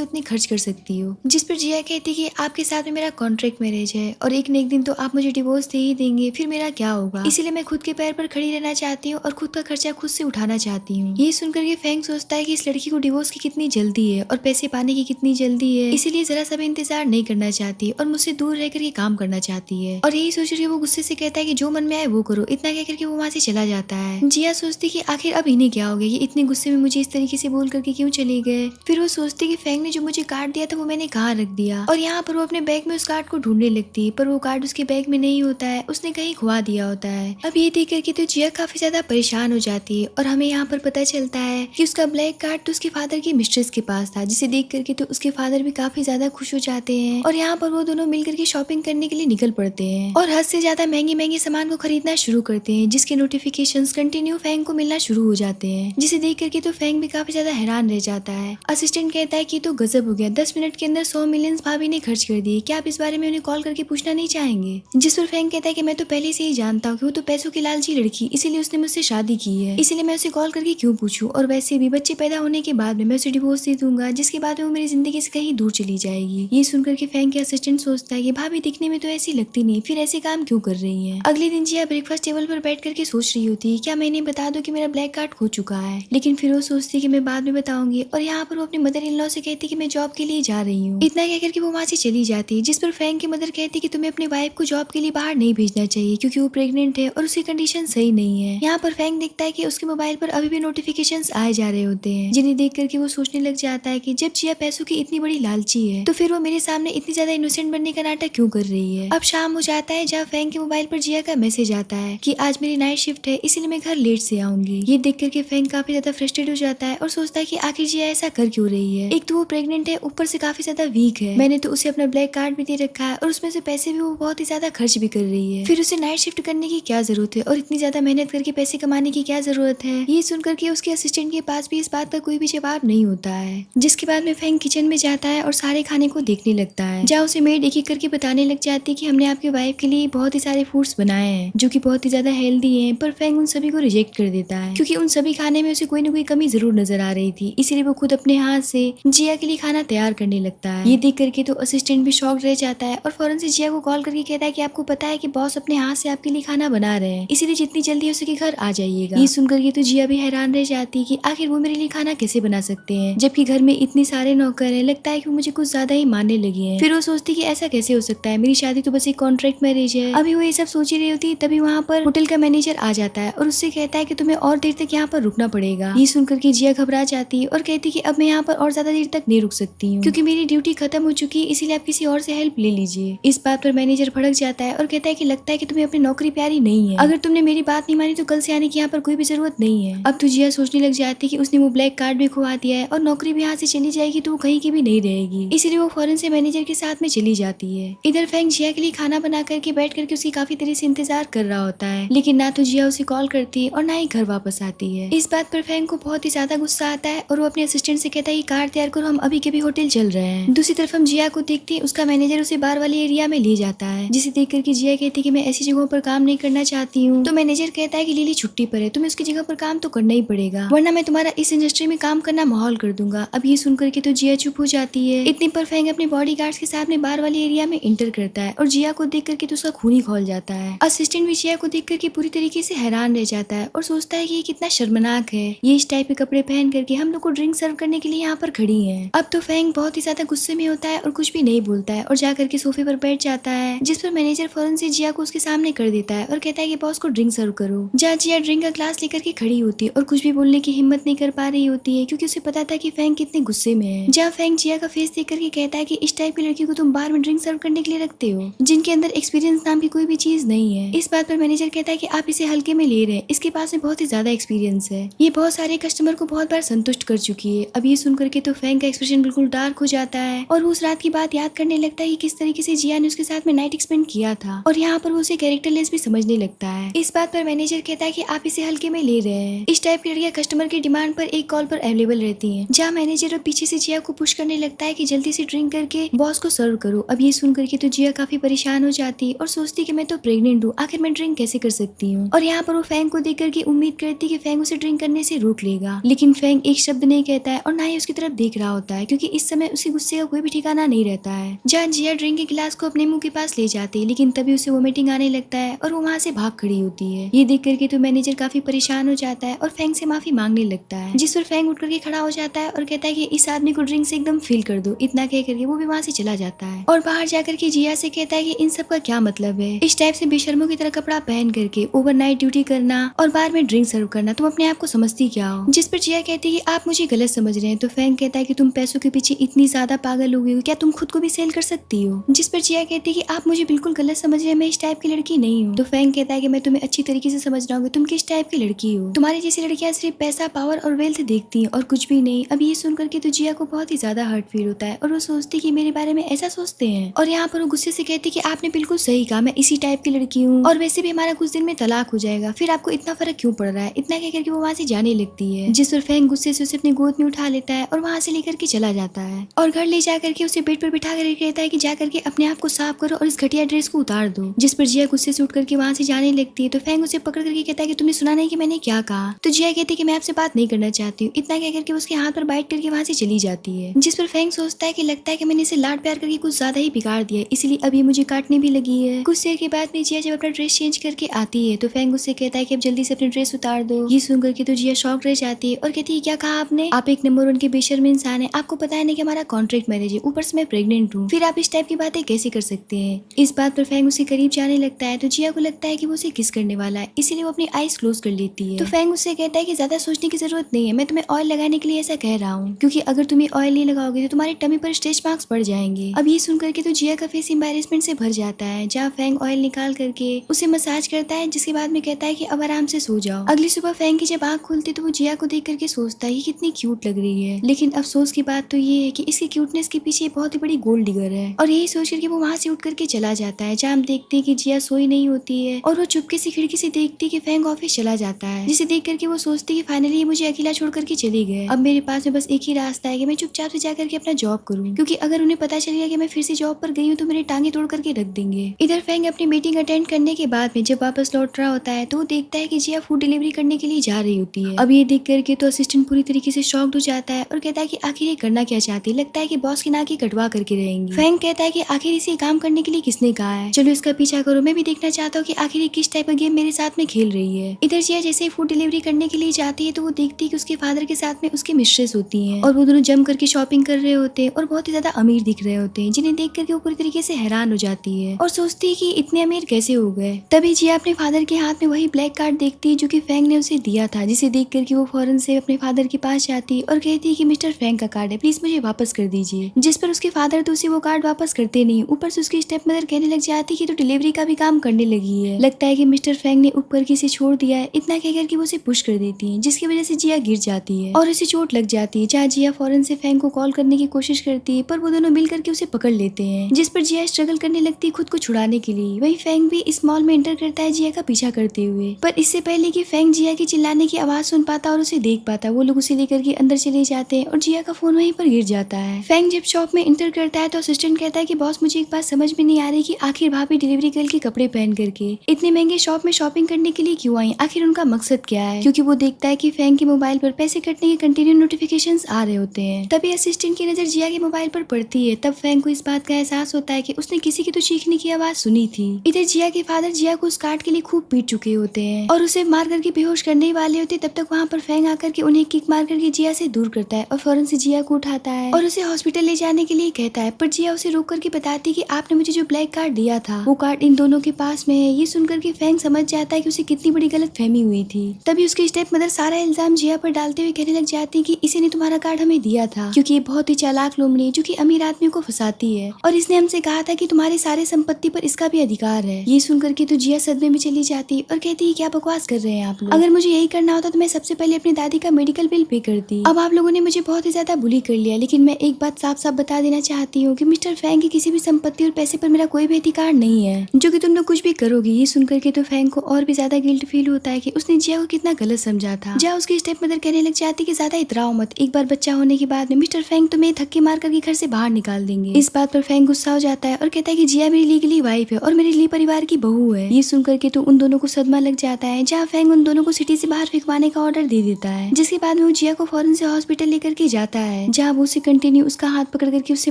उतने खर्च कर सकती हो। जिस पर जिया कहती कि आपके साथ में मेरा कॉन्ट्रैक्ट मैरिज है और एक न एक दिन तो आप मुझे डिवोर्स दे ही देंगे, फिर मेरा क्या होगा, इसीलिए मैं खुद के पैर पर खड़ी रहना चाहती हूँ और खुद का खर्चा खुद से उठाना चाहती हूँ। ये सुनकर के फैंग सोचता है कि इस लड़की को डिवोर्स की कितनी जल्दी है और पैसे पाने की कितनी जल्दी है, इसीलिए जरा सा भी इंतजार नहीं करना चाहती और मुझसे दूर रह करके काम करना चाहती है। और यही सोच के वो गुस्से से कहता है कि जो मन में आए वो करो। इतना कह करके वो वहाँ से चला जाता है। जिया सोचती कि आखिर अब इन्हें क्या हो गया, ये इतने गुस्से में मुझे इस तरीके से बोल करके क्यों चले गए। फिर वो सोचती कि फैंग ने जो मुझे कार्ड दिया था वो मैंने कहाँ रख दिया, और यहाँ पर वो अपने बैग में उस कार्ड को ढूंढने लगती है, पर वो कार्ड उसके बैग में नहीं होता है, उसने कहीं खुआ दिया होता है। अब ये देख करके तो जिया काफी ज्यादा परेशान हो जाती है और हमें यहाँ पर पता चलता है कि उसका ब्लैक कार्ड तो उसके फादर की मिस्ट्रेस के पास था, जिसे देख करके तो उसके फादर भी काफी ज्यादा खुश हो जाते हैं और यहाँ पर वो दोनों मिलकर के शॉपिंग करने के लिए निकल पड़ते हैं और हद से ज्यादा महंगे महंगे सामान को खरीदना शुरू करते हैं, जिसके नोटिफिकेशंस कंटिन्यू फैंग को मिलना शुरू हो जाते हैं, जिसे देख करके तो फैंग भी काफी ज्यादा हैरान रह जाता है। असिस्टेंट कहता है कि तो गजब हो गया, 10 मिनट के अंदर 100 मिलियन भाभी ने खर्च कर दिए, क्या आप इस बारे में उन्हें कॉल करके पूछना नहीं चाहेंगे। जिस पर फैंग कहता है कि मैं तो पहले से ही जानता हूँ कि वो तो पैसों की लालची लड़की, इसीलिए उसने मुझसे शादी की है, इसीलिए मैं उसे कॉल करके क्यों पूछूं, और वैसे भी बच्चे पैदा होने के बाद में मैं उसे डिवोर्स दे दूंगा, जिसके बाद में वो मेरी जिंदगी से कहीं दूर चली जाएगी। ये सुनकर के फैंग के असिस्टेंट सोचता है कि भाभी दिखने में तो ऐसी लगती नहीं, फिर ऐसे काम क्यों कर रही है। अगले दिन जिया ब्रेकफास्ट टेबल पर बैठ करके सोच रही होती है क्या मैं इन्हें बता दूं कि मेरा ब्लैक कार्ड खो चुका है, लेकिन फिर वो सोचती है कि मैं बाद में बताऊंगी और यहाँ पर वो अपनी मदर इन लॉ से कहती है कि मैं जॉब के लिए जा रही हूँ। इतना कहकर के वो वहाँ से चली जाती है, जिस पर फैंग की मदर कहती है कि तुम्हें अपनी वाइफ को जॉब के लिए बाहर नहीं भेजना चाहिए क्योंकि वो प्रेग्नेंट है और उसकी कंडीशन सही नहीं है। यहाँ पर फैंग देखता है कि उसके मोबाइल पर अभी भी नोटिफिकेशंस आए जा रहे होते हैं, जिन्हें देख करके वो सोचने लग जाता है कि जब जिया पैसों की इतनी बड़ी लालची है तो फिर वो मेरे सामने इतनी ज्यादा इनोसेंट बनने का नाटक क्यों कर रही है। अब शाम हो जाता है, जहाँ फैंग के मोबाइल पर जिया का मैसेज आता है कि आज मेरी नाइट शिफ्ट है इसीलिए मैं घर लेट से आऊंगी। ये देख करके फैंग काफी ज्यादा फ्रस्ट्रेट हो जाता है और सोचता है कि आखिर जिया ऐसा कर क्यों रही है। एक तो वो प्रेग्नेंट है, ऊपर से काफी ज्यादा वीक है, मैंने तो उसे अपना ब्लैक कार्ड भी दे रखा है और उसमें से पैसे भी वो बहुत ही ज्यादा खर्च भी कर रही है, फिर उसे नाइट शिफ्ट करने की क्या जरूरत है और इतनी ज्यादा मेहनत करके पैसे कमाने की क्या जरूरत है। ये सुनकर के उसके असिस्टेंट के पास भी इस बात का कोई भी जवाब नहीं होता है, जिसके बाद में फैंग किचन में जाता है और सारे खाने को देखने लगता है, जहाँ उसे मेड एक एक करके बताने लग जाती है कि हमने आपकी वाइफ के लिए बहुत ही सारे फूड्स बनाए हैं जो कि बहुत ही ज्यादा हेल्दी हैं, पर फैंग उन सभी को रिजेक्ट कर देता है क्योंकि उन सभी खाने में उसे कोई न कोई कमी जरूर नजर आ रही थी, इसीलिए वो खुद अपने हाथ से जिया के लिए खाना तैयार करने लगता है। ये देख करके तो असिस्टेंट भी शॉक रह जाता है और फौरन से जिया को कॉल करके कहता है कि आपको पता है कि बॉस अपने हाथ से आपके लिए खाना बना रहे हैं, इसीलिए जितनी जल्दी हो सके घर आ जाइएगा। ये सुनकर के तो जिया भी हैरान रह जाती है कि आखिर वो मेरे लिए खाना कैसे बना सकते हैं जबकि घर में इतने सारे नौकर हैं, लगता है कि वो मुझे कुछ ज्यादा ही मानने लगे हैं। फिर वो सोचती कि ऐसा कैसे हो सकता है, मेरी शादी तो बस एक कॉन्ट्रैक्ट मैरिज है। अभी वो ये सब सोच ही रही होती तभी वहाँ पर होटल का मैनेजर आ जाता है और उससे कहता है कि तुम्हें और देर तक यहाँ पर रुकना पड़ेगा। ये सुनकर के जिया घबरा जाती है और कहती कि अब मैं यहाँ पर और ज्यादा देर तक नहीं रुक सकती हूँ क्योंकि मेरी ड्यूटी खत्म हो चुकी है, इसीलिए आप किसी और से हेल्प ले लीजिए। इस बात पर मैनेजर भड़क जाता है और कहता है कि लगता है कि तुम्हें अपनी नौकरी प्यारी नहीं है, अगर तुमने मेरी बात नहीं मानी तो कल से आने की यहाँ पर कोई भी जरूरत नहीं है। अब तो जिया सोचने लग जाती है कि उसने वो ब्लैक कार्ड भी खुआ दिया है और नौकरी भी यहाँ से चली जाएगी तो वो कहीं की भी नहीं रहेगी, इसीलिए वो फौरन से मैनेजर के साथ में चली जाती है। इधर फैंग जिया के लिए खाना बना करके बैठ करके उसकी काफी देर से इंतजार कर रहा होता है, लेकिन ना तो जिया उसे कॉल करती है और ना ही घर वापस आती है। इस बात पर फैंग को बहुत ही ज्यादा गुस्सा आता है और वो अपने असिस्टेंट से कहता है कि कार तैयार करो, हम अभी के भी होटल चल रहे हैं। दूसरी तरफ हम जिया को देखते हैं, उसका मैनेजर उसे बार वाले एरिया में ले जाता है, जिसे देख करके जिया कहती है कि मैं ऐसी जगहों पर काम नहीं करना चाहती हूँ। तो मैनेजर कहता है कि लिली छुट्टी पर है, तुम्हें उसकी जगह पर काम तो करना ही पड़ेगा वरना मैं तुम्हारा इस इंडस्ट्री में काम करना माहौल कर दूंगा। अब ये सुनकर के तो जिया चुप हो जाती है। इतने पर फैंग अपने बॉडीगार्ड्स के साथ में बार वाले एरिया में इंटर करता है और जिया को देख करके तो उसका खून ही खौल जाता है। असिस्टेंट भी जिया को देख करके पूरी तरीके से हैरान रह जाता है और सोचता है कि ये कितना शर्मनाक है, ये इस टाइप के कपड़े पहन करके हम लोग को ड्रिंक सर्व करने के लिए यहाँ पर खड़ी है। अब तो फैंग बहुत ही ज्यादा गुस्से में होता है और कुछ भी नहीं बोलता है और जाकर के सोफे पर बैठ जाता है, जिस पर मैनेजर फौरन से जिया को उसके सामने कर देता है और कहता है कि बॉस को ड्रिंक सर्व करो। जहाँ जिया ड्रिंक का ग्लास लेकर के खड़ी होती है और कुछ भी बोलने की हिम्मत नहीं कर पा रही होती है क्योंकि उसे पता था कि फैंग कितने गुस्से में है। जहाँ फैंग जिया का फेस देख करके कहता है कि इस टाइप की लड़की को तुम बार में ड्रिंक सर्व करने के लिए रखते हो जिनके अंदर एक्सपीरियंस नाम की कोई भी चीज नहीं है। इस बात पर मैनेजर कहता है कि आप इसे हल्के में ले रहे हैं, इसके पास में बहुत ही ज्यादा एक्सपीरियंस है, ये बहुत सारे कस्टमर को बहुत बार संतुष्ट कर चुकी है। अब ये सुन करके तो फैंग का एक्सप्रेशन बिल्कुल डार्क हो जाता है और वो उस रात की बात याद करने लगता है कि किस तरीके से जिया ने उसके साथ में नाइट स्पेंड किया था, और यहाँ पर वो उसे कैरेक्टरलेस भी समझने लगता है। इस बात पर मैनेजर कहता है कि आप इसे हल्के में ले रहे हैं। इस टाइप की लड़कियां कस्टमर की डिमांड पर एक कॉल पर अवेलेबल रहती हैं, जहाँ मैनेजर और पीछे से जिया को पुश करने लगता है कि जल्दी से ड्रिंक करके बॉस को सर्व करो। अब ये सुन करके तो जिया काफी परेशान हो जाती और सोचती कि मैं तो प्रेग्नेंट हूँ, आखिर मैं ड्रिंक कैसे कर सकती हूँ। और यहाँ पर वो फैंग को देख करके उम्मीद करती कि फैंग उसे ड्रिंक करने से रोक लेगा, लेकिन फैंग एक शब्द नहीं कहता है और ना ही उसकी तरफ देख रहा होता है, क्योंकि इस समय उसके गुस्से का कोई भी ठिकाना नहीं रहता है। जहाँ जिया ड्रिंक के गिलास को अपने मुंह के पास ले जाती है, लेकिन तभी उसे वोमिटिंग आने लगता है और वो वहाँ से भाग खड़ी होती है। ये देख करके तो मैनेजर काफी परेशान हो जाता है और फैंग से माफी मांगने लगता है, जिस पर फैंग उठ करके खड़ा हो जाता है और कहता है कि इस आदमी को ड्रिंक से एकदम फील कर दो। इतना कह करके वो भी वहाँ से चला जाता है और बाहर जाकर के जिया से कहता है कि इन सब का क्या मतलब है, इस टाइप से बेशर्मों की तरह कपड़ा पहन करके ओवरनाइट ड्यूटी करना और बार में ड्रिंक सर्व करना, तुम अपने आप को समझती क्या हो। जिस पर जिया कहती है कि आप मुझे गलत समझ रहे हैं। तो फैंग कहता है कि तुम पैसों के पीछे इतनी ज्यादा पागल हो गई हो, क्या तुम खुद को भी सेल कर सकती हो। जिस पर जिया कहती है कि आप मुझे बिल्कुल गलत समझ रहे हैं, मैं इस टाइप की लड़की नहीं हूँ। तो फैंग कहता है कि मैं तुम्हें अच्छी तरीके से समझ रहा हूँ, तुम किस टाइप की लड़की हो। तुम्हारी जैसी लड़कियां सिर्फ पैसा, पावर और वेल्थ देखती हैं और कुछ भी नहीं। अब ये सुन करके तो जिया को बहुत ही ज्यादा हर्ट फील होता है और वो सोचती कि मेरे बारे में ऐसा सोचते हैं। और यहाँ पर वो गुस्से से कहती कि आपने बिल्कुल सही कहा, मैं इसी टाइप की लड़की हूँ और वैसे भी हमारा कुछ दिन में तलाक हो जाएगा, फिर आपको इतना फर्क क्यों पड़ रहा है। इतना कह करके वो वहाँ से जाने लगती है, जिस पर फैंग गुस्से से उसे अपनी गोद में उठा लेता है और वहाँ से लेकर के चला जाता है और घर ले जाकर के उसे बेड पर बिठा कर कहता है कि जा करके अपने आप को साफ करो और इस घटिया ड्रेस को उतार दो। जिस पर जिया गुस्से से उठ करके वहाँ से जाने लगती है। तो फैंग उसे पकड़ करके कहता है कि तुमने सुना नहीं कि मैंने क्या कहा। तो जिया कहती है कि मैं आपसे बात नहीं करना चाहती हूँ। इतना कह करके उसके हाथ पर बाइट करके वहाँ से चली जाती है, जिस पर फैंग सोचता है कि लगता है कि मैंने इसे लाड प्यार करके कुछ ज्यादा ही बिगाड़ दिया, इसलिए अब ये मुझे काटने भी लगी है। कुछ देर के बाद में जिया जब अपना ड्रेस चेंज करके आती है तो फैंग उससे कहता है कि अब जल्दी से अपनी ड्रेस उतार दो। ये सुन करके तो जिया शॉक रह जाती है और कहती है क्या कहा आपने, आप एक नंबर 1 के बेशर्म इंसान है, आपको पता है नहीं कि हमारा कॉन्ट्रैक्ट मैरिज है, ऊपर से मैं प्रेग्नेंट हूँ, फिर आप इस टाइप की बातें कैसे कर सकते हैं। इस बात पर फैंग उसके करीब जाने लगता है तो जिया को लगता है कि वो उसे किस करने वाला है, इसीलिए वो अपनी आईज क्लोज कर लेती है। तो फैंग उससे कहता है कि ज्यादा सोचने की जरूरत नहीं है, मैं तुम्हें ऑयल लगाने के लिए ऐसा कह रहा हूँ, क्योंकि अगर तुम्हें ऑयल नहीं लगाओगे तो तुम्हारी टमी पर स्ट्रेच मार्क्स पड़ जाएंगे। अब ये सुन करके तो जिया का फेस एम्बैरेसमेंट से भर जाता है, जहाँ फैंग ऑयल निकाल करके उसे मसाज करता है, जिसके बाद में कहता है कि अब आराम से सो जाओ। अगली सुबह फैंग की जब आँख खुलती तो वो जिया को देख करके सोचता है कि कितनी क्यूट लग रही है, लेकिन अफसोस की बात तो ये है कि इसकी क्यूटनेस के पीछे बहुत ही बड़ी गोल्ड डिगर है। और यही सोच करके वो वहाँ से उठ करके चला जाता है, जहाँ हम देखते हैं कि जिया सोई नहीं होती है और वो चुपके से खिड़की से देखती है कि फैंग ऑफिस चला जाता है, जिसे देख करके वो सोचती है कि फाइनली ये मुझे अकेला छोड़ करके चले गए। अब मेरे पास में बस एक ही रास्ता है कि मैं चुपचाप से जाकर के अपना जॉब करूँ, क्योंकि अगर उन्हें पता चल गया कि मैं फिर से जॉब पर गई हूँ तो मेरे टांगे तोड़ करके रख देंगे। इधर फैंग अपनी मीटिंग अटेंड करने के बाद में जब वापस लौट रहा होता है तो वो देखता है कि जिया फूड डिलीवरी करने के लिए जा रही होती है। अब ये देख करके तो असिस्टेंट पूरी तरीके से शॉक्ड हो जाता है और कहता है कि आखिर ये करना क्या चाहती है, लगता है कि बॉस की नाक कटवा करके रहेंगी। फैंग कहता है कि आखिर इसे काम करने के लिए किसने कहा है, चलो इसका पीछा करो, मैं भी देखना चाहता हूँ कि आखिर ये किस टाइप का गेम मेरे साथ में खेल रही है। इधर जिया जैसे ही फूड डिलीवरी करने के लिए जाती है तो वो देखती है कि उसके फादर के साथ में उसकी मिस्ट्रेस होती है और वो दोनों जम करके शॉपिंग कर रहे होते हैं और बहुत ही ज्यादा अमीर दिख रहे होते हैं, जिन्हें देख करके वो पूरी तरीके से हैरान हो जाती है और सोचती है कि इतने अमीर कैसे हो गए। तभी जिया अपने फादर के हाथ में वही ब्लैक कार्ड देखती है जो कि फैंग ने उसे दिया था, जिसे देख करके वो फौरन से अपने फादर के पास जाती और कहती है कि मिस्टर फैंग का कार्ड है, प्लीज मुझे वापस कर दीजिए। जिस पर उसके फादर तो उसे वो कार्ड वापस करते नहीं, ऊपर से उसकी स्टेप मदर कहने लग जाती कि तो डिलीवरी का भी काम करने लगी है, लगता है कि मिस्टर फैंग ने ऊपर किसे छोड़ दिया है। इतना कहकर कि वो उसे पुश कर देती है, जिसकी वजह से जिया गिर जाती है और उसे चोट लग जाती है, जहाँ जिया फौरन से फैंग को कॉल करने की कोशिश करती है पर वो दोनों मिल करके उसे पकड़ लेते हैं, जिस पर जिया स्ट्रगल करने लगती है खुद को छुड़ाने के लिए। वही फैंग भी इस मॉल में एंटर करता है जिया का पीछा करते हुए, पर इससे पहले कि फैंग जिया की चिल्लाने की आवाज सुन पाता और उसे देख पाता, वो लोग उसे लेकर के अंदर चले जाते हैं और जिया का फोन वहीं पर गिर जाता है। फैंग जब शॉप में इंटर करता है तो असिस्टेंट कहता है कि बॉस मुझे एक बात समझ में नहीं आ रही कि आखिर भाभी डिलीवरी गर्ल के कपड़े पहन करके इतने महंगे शॉप में शॉपिंग करने के लिए क्यों आई, आखिर उनका मकसद क्या है, क्योंकि वो देखता है कि फैंग के मोबाइल पर पैसे कटने के कंटिन्यू नोटिफिकेशंस आ रहे होते हैं। तभी असिस्टेंट की नजर जिया के मोबाइल पर पड़ती है, तब फैंग को इस बात का एहसास होता है कि उसने किसी की तो चीखने की आवाज सुनी थी। इधर जिया के फादर जिया को उस कार्ड के लिए खूब पीट चुके होते हैं और उसे मार करके बेहोश करने वाले होते, तब तक वहाँ पर फैंग आकर के उन्हें किक मार करके जिया से दूर करता है और फौरन से जिया को उठाता है और उसे हॉस्पिटल ले जाने के लिए कहता है, पर जिया उसे रोक करके बताती कि आपने मुझे जो ब्लैक कार्ड दिया था वो कार्ड इन दोनों के पास में है। ये सुनकर के फैंग समझ जाता है कि उसे कितनी बड़ी गलत फहमी हुई थी। तभी उसकी स्टेप मदर सारा इल्जाम जिया पर डालते हुए कहने लग जाती कि इसी ने तुम्हारा कार्ड हमें दिया था, क्योंकि ये बहुत ही चालाक लोमड़ी है जो कि अमीर आदमियों को फंसाती है और इसने हमसे कहा था कि तुम्हारे सारे संपत्ति पर इसका भी अधिकार है। ये सुनकर के तो जिया सदमे में चली जाती और कहती है क्या बकवास कर रहे हैं आप लोग, अगर मुझे यही करना होता तो मैं सबसे पहले अपनी दादी का मेडिकल बिल पे कर करती। अब आप लोगों ने मुझे बहुत ही ज्यादा बुली कर लिया, लेकिन मैं एक बात साफ साफ बता देना चाहती हूँ कि मिस्टर फैंग की किसी भी संपत्ति और पैसे पर मेरा कोई भी अधिकार नहीं है, जो कि तुम लोग कुछ भी करोगी। ये सुनकर के तो फैंग को और भी ज्यादा गिल्ट फील होता है कि उसने जिया को कितना गलत समझा था। जिया उसकी स्टेप मदर कहने लग जाती कि ज्यादा इतराओ मत, एक बार बच्चा होने के बाद में मिस्टर फैंग तुम्हें धक्के मार करके घर से बाहर निकाल देंगे। इस बात पर फैंग गुस्सा हो जाता है और कहता है कि जिया मेरी लीगली वाइफ है और मेरे लिए परिवार की बहू है। ये सुनकर के तो उन दोनों को सदमा लग जाता है, जहाँ फैंग उन दोनों को सिटी से बाहर फेंकवाने का ऑर्डर दे देता है, जिसके बाद में वो जिया को फौरन से हॉस्पिटल लेकर के जाता है, जहाँ वो उसे कंटिन्यू उसका हाथ पकड़ करके उससे